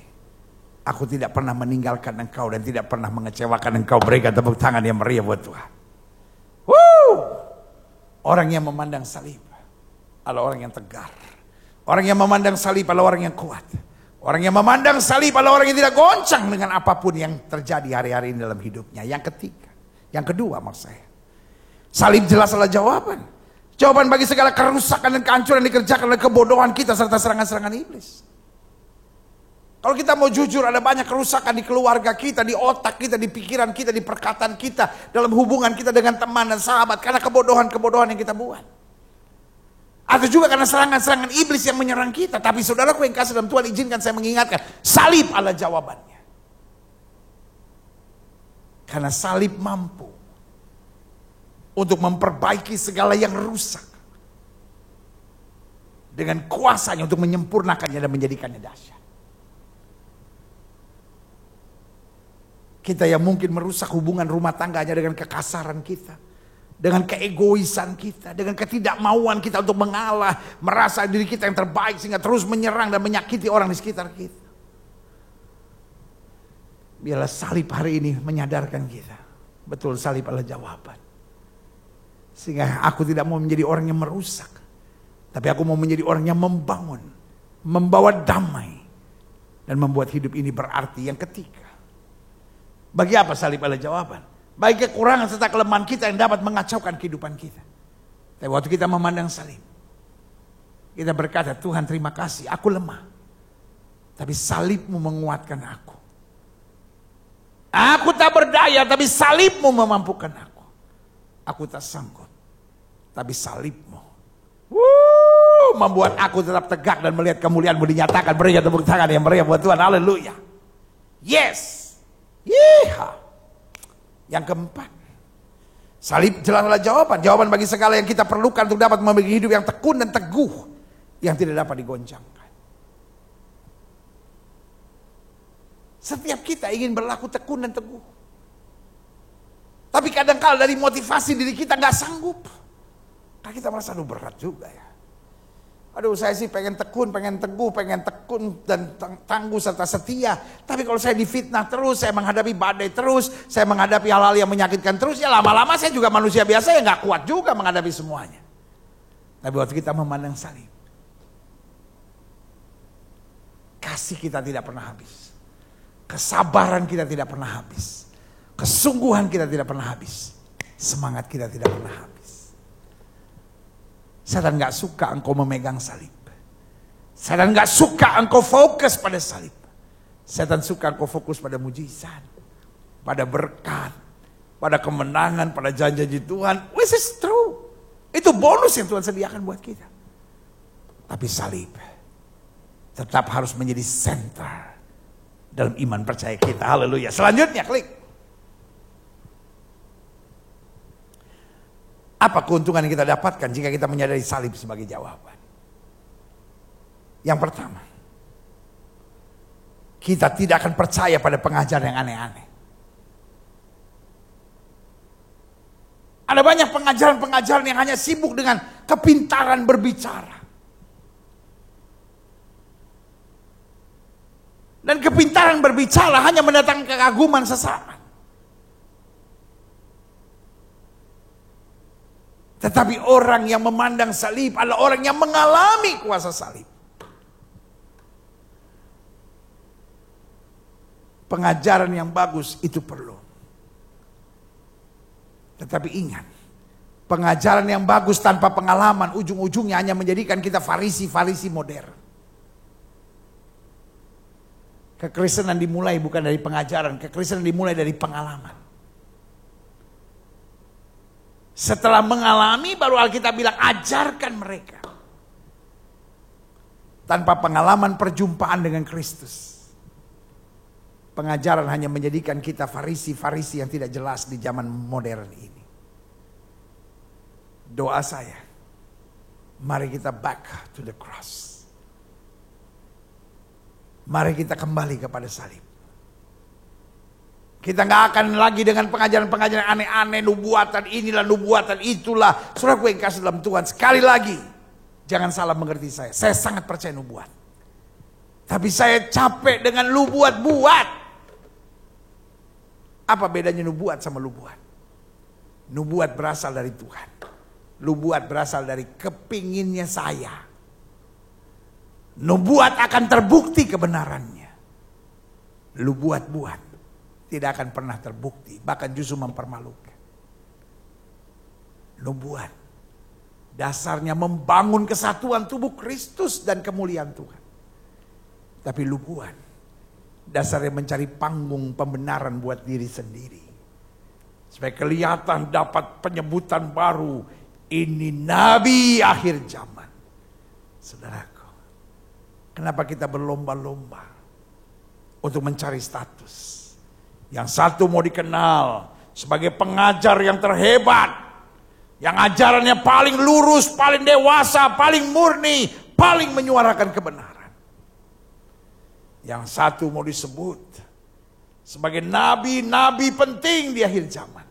aku tidak pernah meninggalkan engkau dan tidak pernah mengecewakan engkau. Berikan tepuk tangan yang meriah buat Tuhan. Orang yang memandang salib adalah orang yang tegar. Orang yang memandang salib adalah orang yang kuat. Orang yang memandang salib adalah orang yang tidak goncang dengan apapun yang terjadi hari-hari ini dalam hidupnya. Yang ketiga, yang kedua maksud saya, salib jelas adalah jawaban. Jawaban bagi segala kerusakan dan kehancuran yang dikerjakan oleh kebodohan kita serta serangan-serangan iblis. Kalau kita mau jujur, ada banyak kerusakan di keluarga kita, di otak kita, di pikiran kita, di perkataan kita, dalam hubungan kita dengan teman dan sahabat, karena kebodohan-kebodohan yang kita buat. Atau juga karena serangan-serangan iblis yang menyerang kita. Tapi saudaraku yang kasih dalam Tuhan, izinkan saya mengingatkan, salib adalah jawabannya. Karena salib mampu untuk memperbaiki segala yang rusak dengan kuasanya untuk menyempurnakannya dan menjadikannya dahsyat. Kita yang mungkin merusak hubungan rumah tangganya dengan kekasaran kita, dengan keegoisan kita, dengan ketidakmauan kita untuk mengalah, merasa diri kita yang terbaik sehingga terus menyerang dan menyakiti orang di sekitar kita. Biarlah salib hari ini menyadarkan kita, betul salib adalah jawaban. Sehingga aku tidak mau menjadi orang yang merusak, tapi aku mau menjadi orang yang membangun, membawa damai, dan membuat hidup ini berarti. Yang ketiga, bagi apa salib adalah jawaban? Bagi kekurangan serta kelemahan kita yang dapat mengacaukan kehidupan kita. Tapi waktu kita memandang salib, kita berkata, Tuhan terima kasih, aku lemah, tapi salibmu menguatkan aku. Aku tak berdaya, tapi salibmu memampukan aku. Aku tak sanggup, tapi salibmu membuat aku tetap tegak dan melihat kemuliaanmu dinyatakan. Berikan tepuk tangan yang meriah buat Tuhan, haleluya. Yes. Yeha. Yang keempat, salib jelas adalah jawaban. Jawaban bagi segala yang kita perlukan untuk dapat memiliki hidup yang tekun dan teguh, yang tidak dapat digoncangkan. Setiap kita ingin berlaku tekun dan teguh, tapi kadang-kala dari motivasi diri kita gak sanggup. Karena kita merasa aduh berat juga ya. Aduh saya sih pengen tekun, pengen teguh, pengen tekun dan tangguh serta setia. Tapi kalau saya difitnah terus, saya menghadapi badai terus, saya menghadapi hal-hal yang menyakitkan terus, ya lama-lama saya juga manusia biasa yang gak kuat juga menghadapi semuanya. Tapi waktu kita memandang salib, kasih kita tidak pernah habis, kesabaran kita tidak pernah habis, kesungguhan kita tidak pernah habis, semangat kita tidak pernah habis. Setan gak suka engkau memegang salib. Setan gak suka engkau fokus pada salib. Setan suka engkau fokus pada mujizat, pada berkat, pada kemenangan, pada janji Tuhan. Which is true. Itu bonus yang Tuhan sediakan buat kita. Tapi salib tetap harus menjadi senter dalam iman percaya kita. Haleluya. Selanjutnya klik. Apa keuntungan yang kita dapatkan jika kita menyadari salib sebagai jawaban? Yang pertama, kita tidak akan percaya pada pengajaran yang aneh-aneh. Ada banyak pengajaran-pengajaran yang hanya sibuk dengan kepintaran berbicara. Dan kepintaran berbicara hanya mendatangkan kekaguman sesaat. Tetapi orang yang memandang salib adalah orang yang mengalami kuasa salib. Pengajaran yang bagus itu perlu. Tetapi ingat, pengajaran yang bagus tanpa pengalaman ujung-ujungnya hanya menjadikan kita farisi-farisi modern. Kekristenan dimulai bukan dari pengajaran, kekristenan dimulai dari pengalaman. Setelah mengalami baru Alkitab bilang ajarkan mereka. Tanpa pengalaman perjumpaan dengan Kristus, pengajaran hanya menjadikan kita farisi-farisi yang tidak jelas di zaman modern ini. Doa saya, mari kita back to the cross. Mari kita kembali kepada salib. Kita gak akan lagi dengan pengajaran-pengajaran aneh-aneh, nubuatan inilah, nubuatan itulah. Saudaraku yang kasih dalam Tuhan, sekali lagi, jangan salah mengerti saya. Saya sangat percaya nubuat. Tapi saya capek dengan lu buat-buat. Apa bedanya nubuat sama lu buat? Nubuat berasal dari Tuhan. Nubuat berasal dari kepinginnya saya. Nubuat akan terbukti kebenarannya. Lu buat-buat tidak akan pernah terbukti, bahkan justru mempermalukan. Nubuat dasarnya membangun kesatuan tubuh Kristus dan kemuliaan Tuhan. Tapi nubuat dasarnya mencari panggung pembenaran buat diri sendiri. Supaya kelihatan dapat penyebutan baru, ini nabi akhir zaman. Saudaraku, kenapa kita berlomba-lomba untuk mencari status? Yang satu mau dikenal sebagai pengajar yang terhebat, yang ajarannya paling lurus, paling dewasa, paling murni, paling menyuarakan kebenaran. Yang satu mau disebut sebagai nabi-nabi penting di akhir zaman.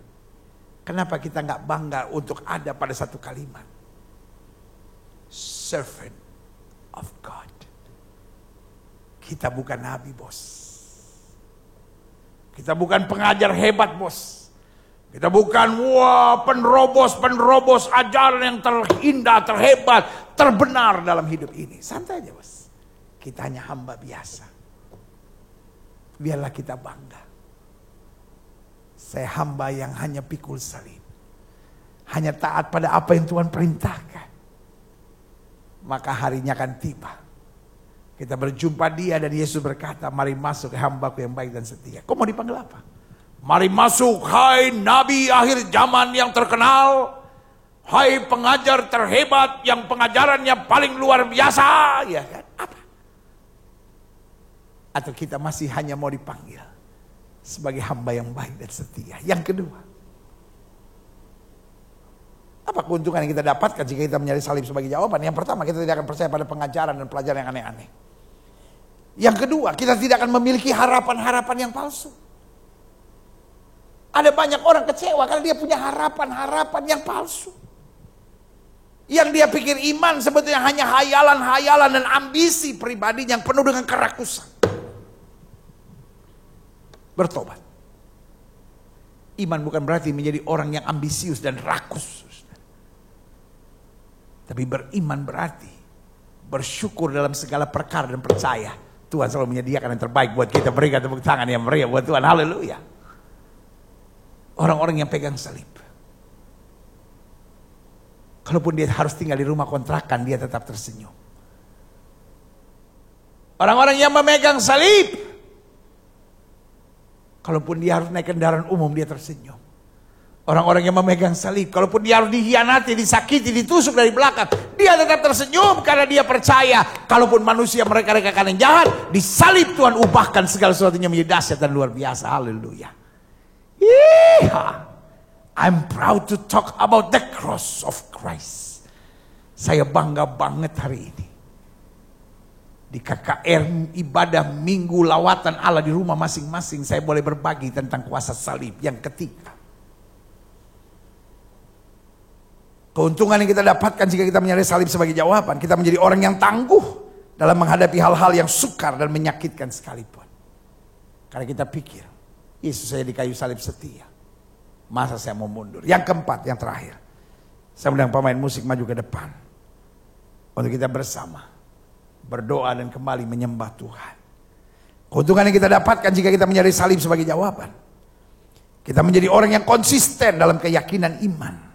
Kenapa kita nggak bangga untuk ada pada satu kalimat? Servant of God. Kita bukan nabi, bos. Kita bukan pengajar hebat, bos. Kita bukan penerobos ajaran yang terindah, terhebat, terbenar dalam hidup ini. Santai aja, bos. Kita hanya hamba biasa. Biarlah kita bangga. Saya hamba yang hanya pikul salib. Hanya taat pada apa yang Tuhan perintahkan. Maka harinya akan tiba. Kita berjumpa dia dan Yesus berkata, mari masuk ke hambaku yang baik dan setia. Kau mau dipanggil apa? Mari masuk, hai nabi akhir zaman yang terkenal. Hai pengajar terhebat yang pengajarannya paling luar biasa. Ya kan? Apa? Atau kita masih hanya mau dipanggil sebagai hamba yang baik dan setia. Yang kedua, apa keuntungan yang kita dapatkan jika kita menyadari salib sebagai jawaban? Yang pertama, kita tidak akan percaya pada pengajaran dan pelajaran yang aneh-aneh. Yang kedua, kita tidak akan memiliki harapan-harapan yang palsu. Ada banyak orang kecewa karena dia punya harapan-harapan yang palsu. Yang dia pikir iman sebetulnya hanya hayalan-hayalan dan ambisi pribadi yang penuh dengan kerakusan. Bertobat. Iman bukan berarti menjadi orang yang ambisius dan rakus. Tapi beriman berarti bersyukur dalam segala perkara dan percaya Tuhan selalu menyediakan yang terbaik buat kita. Berikan tepuk tangan yang meriah buat Tuhan. Haleluya. Orang-orang yang pegang salib, kalaupun dia harus tinggal di rumah kontrakan, dia tetap tersenyum. Orang-orang yang memegang salib, kalaupun dia harus naik kendaraan umum, dia tersenyum. Orang-orang yang memegang salib, kalaupun dia harus dikhianati, disakiti, ditusuk dari belakang, dia tetap tersenyum karena dia percaya. Kalaupun manusia mereka-rekakan yang jahat, disalib Tuhan ubahkan segala sesuatunya menjadi dahsyat dan luar biasa. Haleluya. I'm proud to talk about the cross of Christ. Saya bangga banget hari ini. Di KKR ibadah minggu lawatan Allah di rumah masing-masing, saya boleh berbagi tentang kuasa salib yang ketiga. Keuntungan yang kita dapatkan jika kita menyadari salib sebagai jawaban, kita menjadi orang yang tangguh dalam menghadapi hal-hal yang sukar dan menyakitkan sekalipun. Karena kita pikir, Yesus saya di kayu salib setia, masa saya mau mundur. Yang keempat, yang terakhir, saya undang pemain musik maju ke depan untuk kita bersama berdoa dan kembali menyembah Tuhan. Keuntungan yang kita dapatkan jika kita menyadari salib sebagai jawaban, kita menjadi orang yang konsisten dalam keyakinan iman,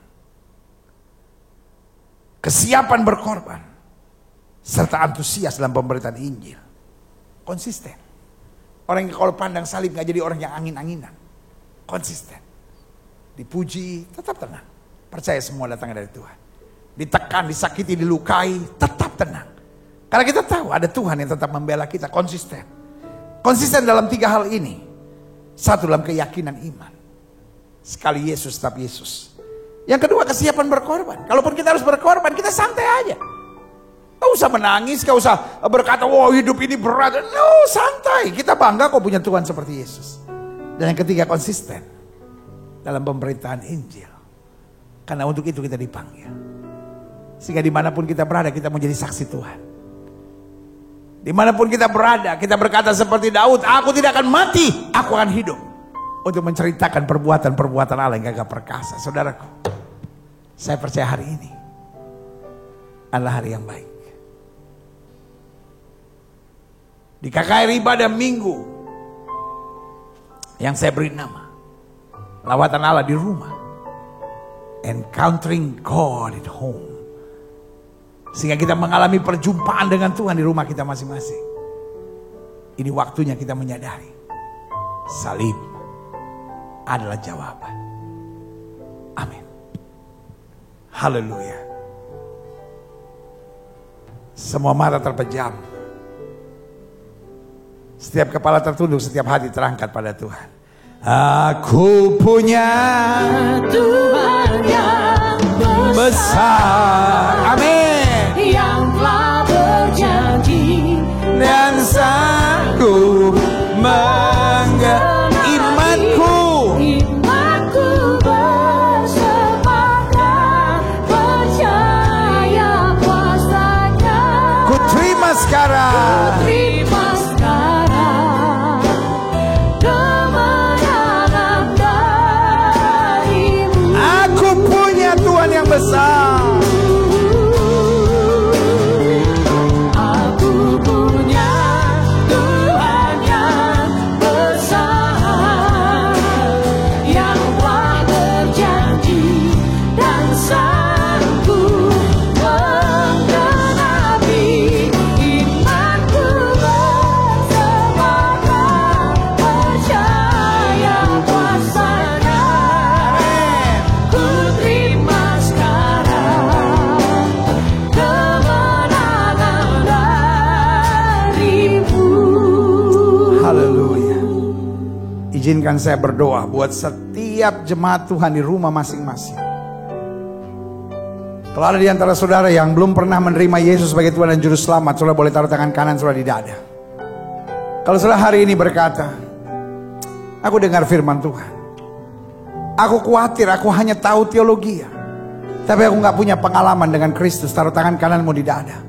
kesiapan berkorban, serta antusias dalam pemberitaan Injil. Konsisten. Orang yang kalau pandang salib gak jadi orang yang angin-anginan. Konsisten. Dipuji, tetap tenang. Percaya semua datangnya dari Tuhan. Ditekan, disakiti, dilukai, tetap tenang. Karena kita tahu ada Tuhan yang tetap membela kita. Konsisten. Konsisten dalam 3 hal ini. 1, dalam keyakinan iman. Sekali Yesus, tetap Yesus. Yang kedua, kesiapan berkorban. Kalaupun kita harus berkorban, kita santai aja. Gak usah menangis, gak usah berkata, wow hidup ini berat. No, santai. Kita bangga kok punya Tuhan seperti Yesus. Dan yang ketiga, konsisten dalam pemberitaan Injil. Karena untuk itu kita dipanggil. Sehingga dimanapun kita berada, kita menjadi saksi Tuhan. Dimanapun kita berada, kita berkata seperti Daud, aku tidak akan mati, aku akan hidup. Untuk menceritakan perbuatan-perbuatan Allah yang gagah perkasa. Saudaraku, saya percaya hari ini adalah hari yang baik. Di KKR ibadah minggu yang saya beri nama lawatan Allah di rumah, Encountering God at Home, sehingga kita mengalami perjumpaan dengan Tuhan di rumah kita masing-masing. Ini waktunya kita menyadari salib adalah jawaban. Amin. Haleluya. Semua mata terpejam. Setiap kepala tertunduk, setiap hati terangkat pada Tuhan. Aku punya Tuhan yang besar. Amin. Yang telah berjanji Dan sanggup imanku. Imanku bersemangat, percaya kuasanya. Ku terima sekarang. Terima sekarang kemenangan darimu. Aku punya Tuhan yang besar. Aku punya Tuhan yang besar, yang telah berjanji dan sanggup menggenapi. Imanku bersemangat, percaya kuasanya. Ku terima sekarang kemenangan darimu. Haleluya. Izinkan saya berdoa buat setiap jemaat Tuhan di rumah masing-masing. Kalau ada di antara saudara yang belum pernah menerima Yesus sebagai Tuhan dan Juru Selamat, saudara boleh taruh tangan kanan saudara di dada. Kalau saudara hari ini berkata, aku dengar firman Tuhan, aku khawatir aku hanya tahu teologi, tapi aku gak punya pengalaman dengan Kristus, taruh tangan kananmu di dada.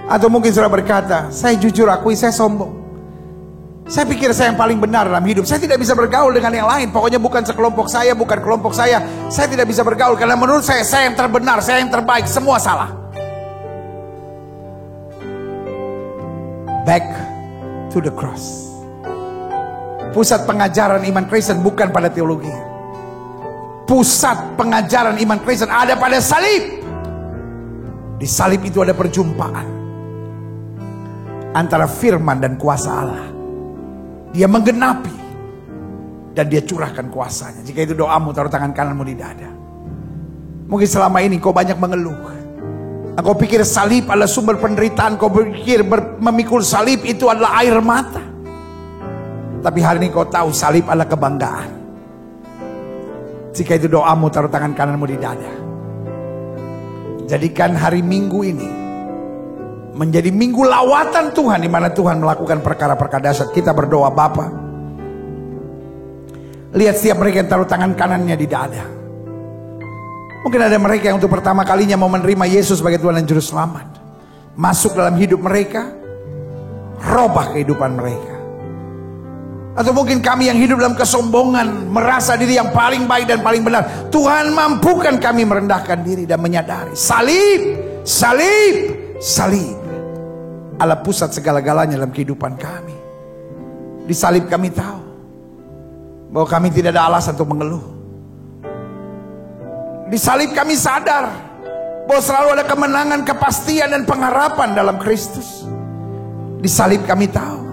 Atau mungkin saudara berkata, saya jujur akui saya sombong. Saya pikir saya yang paling benar dalam hidup. Saya tidak bisa bergaul dengan yang lain. Pokoknya bukan sekelompok saya, bukan kelompok saya. Saya tidak bisa bergaul karena menurut saya yang terbenar, saya yang terbaik, semua salah. Back to the cross. Pusat pengajaran iman Kristen bukan pada teologi. Pusat pengajaran iman Kristen ada pada salib. Di salib itu ada perjumpaan antara firman dan kuasa Allah. Dia menggenapi dan dia curahkan kuasanya. Jika itu doamu, taruh tangan kananmu di dada. Mungkin selama ini kau banyak mengeluh. Kau pikir salib adalah sumber penderitaan. Kau pikir memikul salib itu adalah air mata. Tapi hari ini kau tahu salib adalah kebanggaan. Jika itu doamu, taruh tangan kananmu di dada. Jadikan hari Minggu ini menjadi minggu lawatan Tuhan, di mana Tuhan melakukan perkara-perkara dahsyat. Kita berdoa, Bapa, lihat setiap mereka yang taruh tangan kanannya di dada. Mungkin ada mereka yang untuk pertama kalinya mau menerima Yesus sebagai Tuhan dan Juru Selamat. Masuk dalam hidup mereka, robah kehidupan mereka. Atau mungkin kami yang hidup dalam kesombongan, merasa diri yang paling baik dan paling benar. Tuhan mampukan kami merendahkan diri dan menyadari salib, salib, salib adalah pusat segala-galanya dalam kehidupan kami. Di salib kami tahu bahwa kami tidak ada alasan untuk mengeluh. Di salib kami sadar bahwa selalu ada kemenangan, kepastian dan pengharapan dalam Kristus. Di salib kami tahu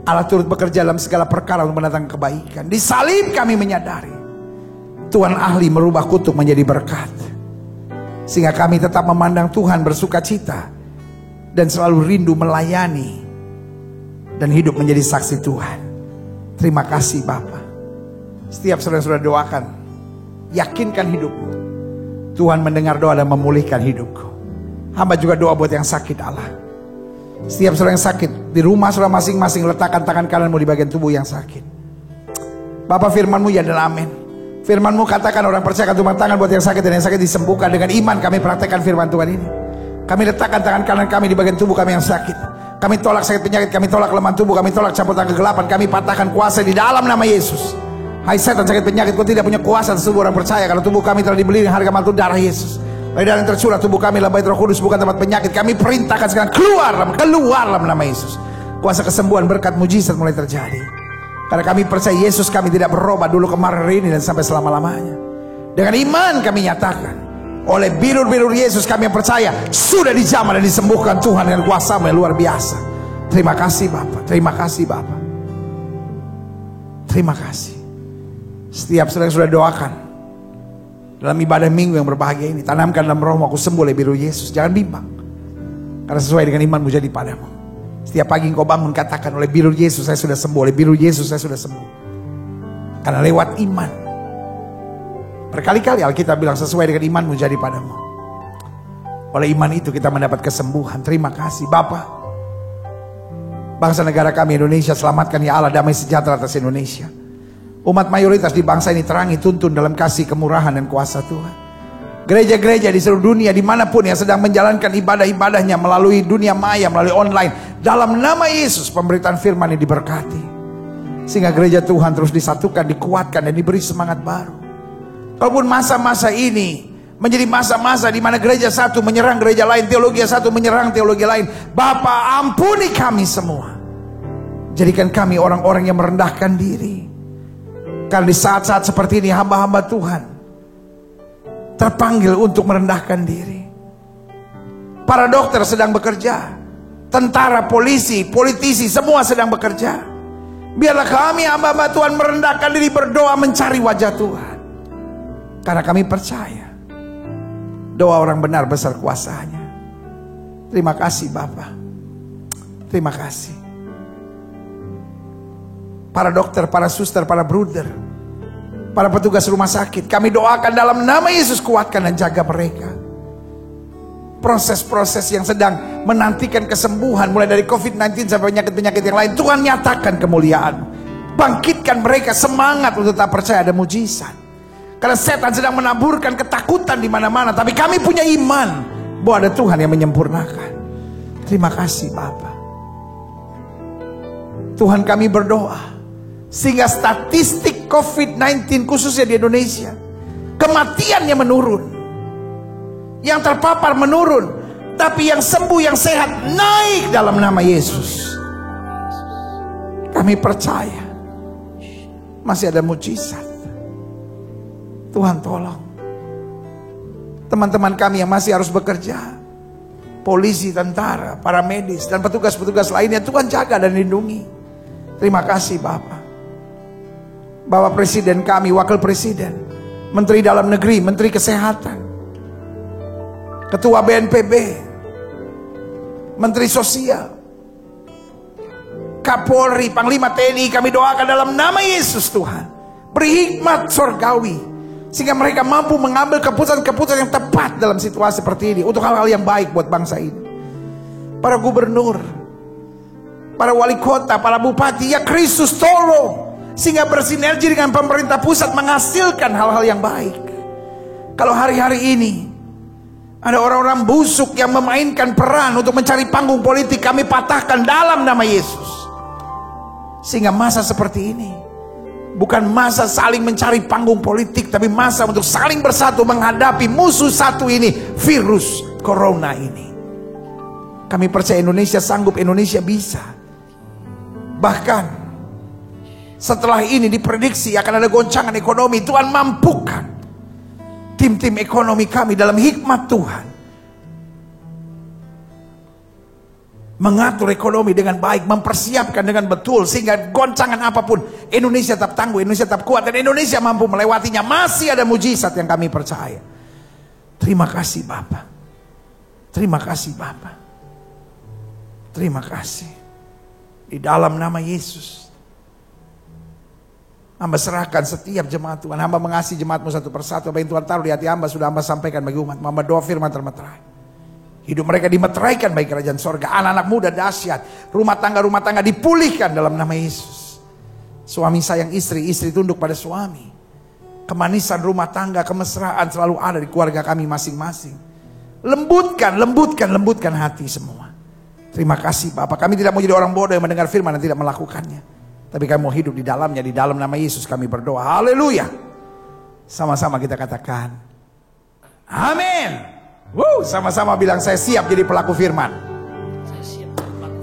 Allah turut bekerja dalam segala perkara untuk mendatangkan kebaikan. Di salib kami menyadari Tuhan ahli merubah kutuk menjadi berkat, sehingga kami tetap memandang Tuhan bersuka cita dan selalu rindu melayani dan hidup menjadi saksi Tuhan. Terima kasih Bapa. Setiap saudara-saudara doakan, yakinkan hidupmu. Tuhan mendengar doa dan memulihkan hidupku. Hamba juga doa buat yang sakit Allah. Setiap saudara yang sakit, di rumah saudara masing-masing, letakkan tangan kananmu di bagian tubuh yang sakit. Bapa, firman-Mu ya dan amin. Firman-Mu katakan orang percaya akan tumpang tangan buat yang sakit dan yang sakit disembuhkan. Dengan iman kami praktekkan firman Tuhan ini. Kami letakkan tangan kanan kami di bagian tubuh kami yang sakit. Kami tolak sakit penyakit, kami tolak kelemahan tubuh, kami tolak campuran kegelapan, kami patahkan kuasa di dalam nama Yesus. Hai setan sakit penyakit, kau tidak punya kuasa atas tubuh orang percaya, karena tubuh kami telah dibeli dengan harga mahal darah Yesus. Dari darah yang tercurah tubuh kami adalah bait Roh Kudus, bukan tempat penyakit. Kami perintahkan sekarang keluar dalam nama Yesus. Kuasa kesembuhan, berkat, mujizat mulai terjadi. Karena kami percaya Yesus kami tidak berubah dulu, kemarin, hari ini dan sampai selama-lamanya. Dengan iman kami nyatakan, oleh bilur-bilur Yesus kami yang percaya sudah dijamah dan disembuhkan Tuhan dengan kuasa-Mu yang luar biasa. Terima kasih Bapa, terima kasih Bapa, terima kasih. Setiap saudara sudah doakan dalam ibadah minggu yang berbahagia ini, tanamkan dalam rohmu, aku sembuh oleh biru Yesus. Jangan bimbang, karena sesuai dengan imanmu jadi padamu. Setiap pagi engkau bangun, katakan, oleh biru Yesus saya sudah sembuh, oleh biru Yesus saya sudah sembuh. Karena lewat iman. Berkali-kali Alkitab bilang sesuai dengan imanmu jadi padamu. Oleh iman itu kita mendapat kesembuhan. Terima kasih Bapa. Bangsa negara kami Indonesia, selamatkan ya Allah, damai sejahtera atas Indonesia. Umat mayoritas di bangsa ini terangi, tuntun dalam kasih, kemurahan dan kuasa Tuhan. Gereja-gereja di seluruh dunia dimanapun yang sedang menjalankan ibadah-ibadahnya melalui dunia maya, melalui online, dalam nama Yesus pemberitaan firman ini diberkati, sehingga gereja Tuhan terus disatukan, dikuatkan dan diberi semangat baru. Kalaupun masa-masa ini menjadi masa-masa di mana gereja satu menyerang gereja lain, teologi satu menyerang teologi lain, Bapa ampuni kami semua. Jadikan kami orang-orang yang merendahkan diri. Karena di saat-saat seperti ini hamba-hamba Tuhan terpanggil untuk merendahkan diri. Para dokter sedang bekerja, tentara, polisi, politisi, semua sedang bekerja. Biarlah kami hamba-hamba Tuhan merendahkan diri, berdoa mencari wajah Tuhan. Karena kami percaya doa orang benar besar kuasanya. Terima kasih Bapa, terima kasih. Para dokter, para suster, para bruder, para petugas rumah sakit, kami doakan dalam nama Yesus, kuatkan dan jaga mereka. Proses-proses yang sedang menantikan kesembuhan, mulai dari COVID-19 sampai penyakit-penyakit yang lain, Tuhan nyatakan kemuliaan. Bangkitkan mereka semangat untuk tetap percaya ada mujizat. Karena setan sedang menaburkan ketakutan di mana-mana, tapi kami punya iman bahwa ada Tuhan yang menyempurnakan. Terima kasih Bapa. Tuhan, kami berdoa sehingga statistik COVID-19 khususnya di Indonesia, kematiannya menurun, yang terpapar menurun, tapi yang sembuh, yang sehat naik dalam nama Yesus. Kami percaya masih ada mujizat. Tuhan tolong teman-teman kami yang masih harus bekerja, polisi, tentara, para medis dan petugas-petugas lainnya, Tuhan jaga dan lindungi. Terima kasih Bapa. Bapak Presiden kami, Wakil Presiden, Menteri Dalam Negeri, Menteri Kesehatan, Ketua BNPB, Menteri Sosial, Kapolri, Panglima TNI, kami doakan dalam nama Yesus Tuhan. Beri hikmat surgawi, sehingga mereka mampu mengambil keputusan-keputusan yang tepat dalam situasi seperti ini, untuk hal-hal yang baik buat bangsa ini. Para gubernur, para wali kota, para bupati, ya Kristus tolong, sehingga bersinergi dengan pemerintah pusat menghasilkan hal-hal yang baik. Kalau hari-hari ini ada orang-orang busuk yang memainkan peran untuk mencari panggung politik, kami patahkan dalam nama Yesus. Sehingga masa seperti ini bukan masa saling mencari panggung politik, tapi masa untuk saling bersatu menghadapi musuh satu ini, virus corona ini. Kami percaya Indonesia sanggup, Indonesia bisa. Bahkan setelah ini diprediksi akan ada goncangan ekonomi. Tuhan mampukan tim-tim ekonomi kami dalam hikmat Tuhan mengatur ekonomi dengan baik, mempersiapkan dengan betul, sehingga goncangan apapun Indonesia tetap tangguh, Indonesia tetap kuat, dan Indonesia mampu melewatinya. Masih ada mujizat yang kami percaya. Terima kasih Bapa. Terima kasih Bapa. Terima kasih. Di dalam nama Yesus, hamba serahkan setiap jemaat Tuhan. Hamba mengasihi jemaatmu satu persatu. Apa yang Tuhan taruh di hati hamba sudah hamba sampaikan bagi umat. Hamba doa firman termeterai. Hidup mereka dimeteraikan bagi kerajaan sorga. Anak-anak muda dahsyat. Rumah tangga dipulihkan dalam nama Yesus. Suami sayang istri, istri tunduk pada suami. Kemanisan rumah tangga, kemesraan selalu ada di keluarga kami masing-masing. Lembutkan hati semua. Terima kasih Bapak. Kami tidak mau jadi orang bodoh yang mendengar firman dan tidak melakukannya. Tapi kami mau hidup di dalamnya. Di dalam nama Yesus kami berdoa. Haleluya. Sama-sama kita katakan amin. Sama-sama bilang, saya siap jadi pelaku firman.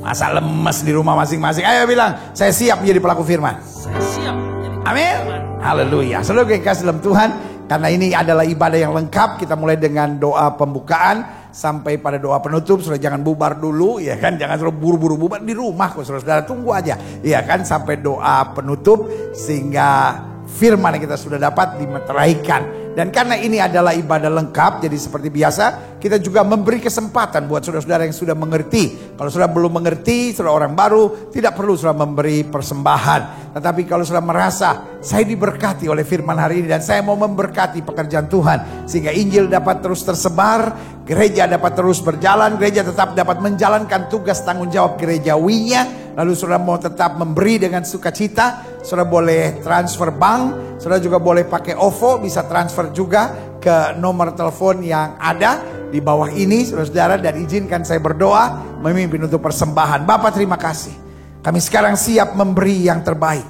Masa lemes di rumah masing-masing. Ayo bilang, saya siap menjadi pelaku firman. Saya siap. Amin. Haleluya. Saudara yang kasih dalam Tuhan, karena ini adalah ibadah yang lengkap, kita mulai dengan doa pembukaan sampai pada doa penutup. Saudara jangan bubar dulu, ya kan? Jangan suruh buru-buru bubar di rumah kok, saudara tunggu aja, ya kan? Sampai doa penutup, sehingga firman yang kita sudah dapat dimeteraikan. Dan karena ini adalah ibadah lengkap, jadi seperti biasa kita juga memberi kesempatan buat saudara-saudara yang sudah mengerti. Kalau saudara belum mengerti, saudara orang baru, tidak perlu saudara memberi persembahan. Tetapi kalau saudara merasa saya diberkati oleh firman hari ini dan saya mau memberkati pekerjaan Tuhan, sehingga Injil dapat terus tersebar, gereja dapat terus berjalan, gereja tetap dapat menjalankan tugas tanggung jawab gerejawinya, lalu saudara mau tetap memberi dengan sukacita, saudara boleh transfer bank, saudara juga boleh pakai OVO, bisa transfer juga ke nomor telepon yang ada di bawah ini, saudara-saudara. Dan izinkan saya berdoa memimpin untuk persembahan. Bapak terima kasih, kami sekarang siap memberi yang terbaik.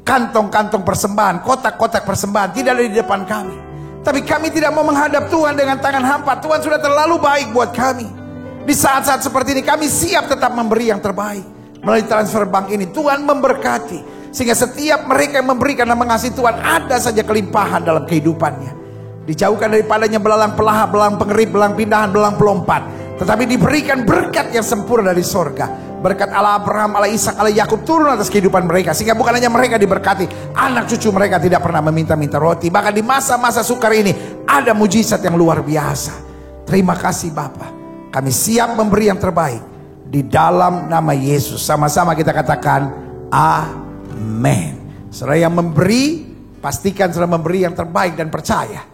Kantong-kantong persembahan, kotak-kotak persembahan tidak ada di depan kami, tapi kami tidak mau menghadap Tuhan dengan tangan hampa. Tuhan sudah terlalu baik buat kami. Di saat-saat seperti ini kami siap tetap memberi yang terbaik. Melalui transfer bank ini Tuhan memberkati, sehingga setiap mereka yang memberikan dan mengasihi Tuhan ada saja kelimpahan dalam kehidupannya. Dijauhkan daripadanya belalang pelahap, belalang pengerip, belalang pindahan, belalang pelompat, tetapi diberikan berkat yang sempurna dari sorga. Berkat Allah Abraham, Allah Ishak, Allah Yakub turun atas kehidupan mereka, sehingga bukan hanya mereka diberkati, anak cucu mereka tidak pernah meminta-minta roti. Bahkan di masa-masa sukar ini ada mujizat yang luar biasa. Terima kasih Bapa, kami siap memberi yang terbaik di dalam nama Yesus. Sama-sama kita katakan amin. Saudara yang memberi, pastikan saudara memberi yang terbaik dan percaya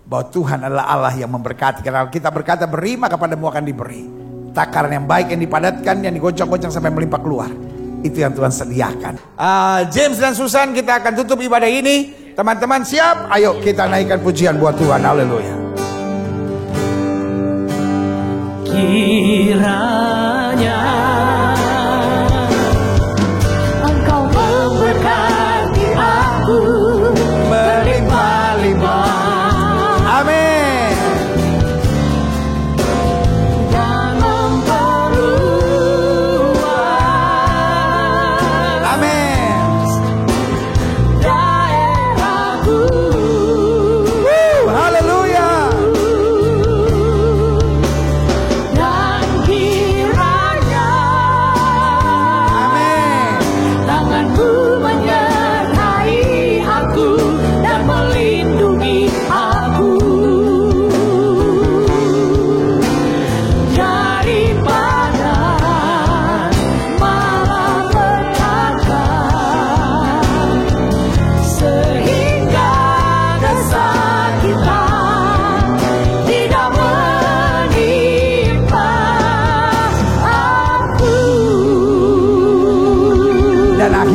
bahwa Tuhan adalah Allah yang memberkati. Karena kita berkata beri maka padamu akan diberi. Takaran yang baik yang dipadatkan, yang digoncang-goncang sampai melimpah keluar, itu yang Tuhan sediakan. James dan Susan, kita akan tutup ibadah ini. Teman-teman siap? Ayo kita naikkan pujian buat Tuhan. Haleluya. Kiranya Engkau memberkati aku berlimpah-limpah. Amin. dan memperluas Amin. daerahku. Haleluya. Dan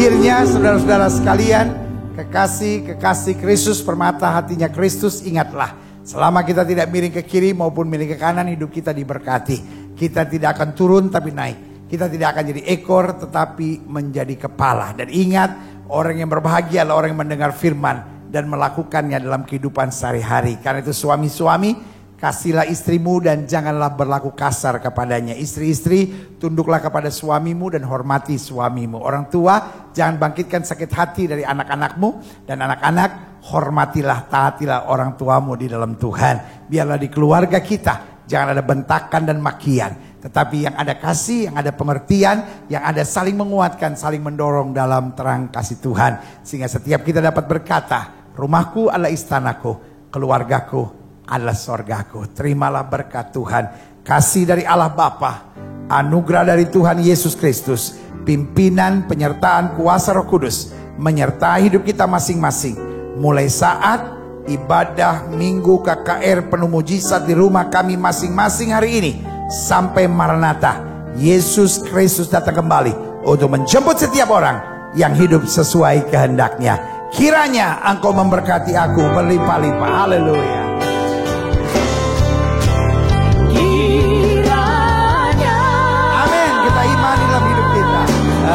Akhirnya saudara-saudara sekalian, kekasih Kristus, permata hatinya Kristus, ingatlah, selama kita tidak miring ke kiri maupun miring ke kanan, hidup kita diberkati. Kita tidak akan turun tapi naik. Kita tidak akan jadi ekor tetapi menjadi kepala. Dan ingat, orang yang berbahagia adalah orang yang mendengar firman dan melakukannya dalam kehidupan sehari-hari. Karena itu suami-suami, kasihlah istrimu dan janganlah berlaku kasar kepadanya. Istri-istri, tunduklah kepada suamimu dan hormati suamimu. Orang tua, jangan bangkitkan sakit hati dari anak-anakmu. Dan anak-anak, hormatilah, taatilah orang tuamu di dalam Tuhan. Biarlah di keluarga kita jangan ada bentakan dan makian. Tetapi yang ada kasih, yang ada pengertian, yang ada saling menguatkan, saling mendorong dalam terang kasih Tuhan. Sehingga setiap kita dapat berkata, rumahku adalah istanaku, keluargaku adalah sorgaku. Terimalah berkat Tuhan, kasih dari Allah Bapa, anugerah dari Tuhan Yesus Kristus, pimpinan, penyertaan, kuasa Roh Kudus menyertai hidup kita masing-masing. Mulai saat ibadah Minggu KKR penuh mujizat di rumah kami masing-masing hari ini, sampai Maranatha, Yesus Kristus datang kembali untuk menjemput setiap orang yang hidup sesuai kehendaknya. Kiranya Engkau memberkati aku berlimpah-limpah. Haleluya.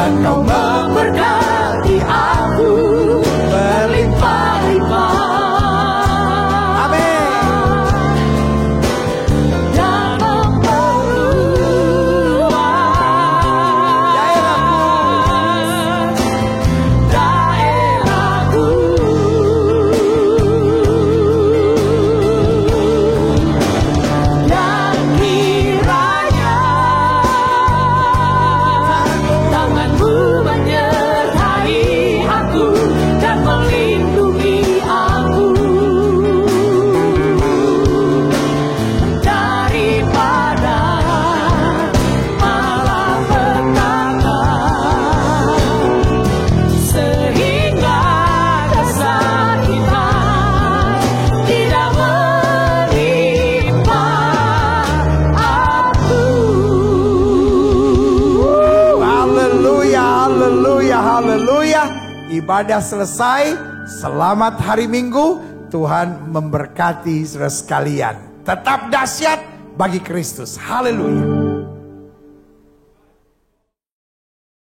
Engkau memberkati aku berlimpah-limpah. Amin. Dan memperluas daerahku. Dan kiranya tanganmu menyertai aku dan melindungi aku daripada malapetaka, sehingga kesakitan tidak menimpa aku. Haleluya, haleluya, haleluya. Ibadah selesai. Selamat hari Minggu. Tuhan memberkati saudara sekalian. Tetap dahsyat bagi Kristus. Haleluya.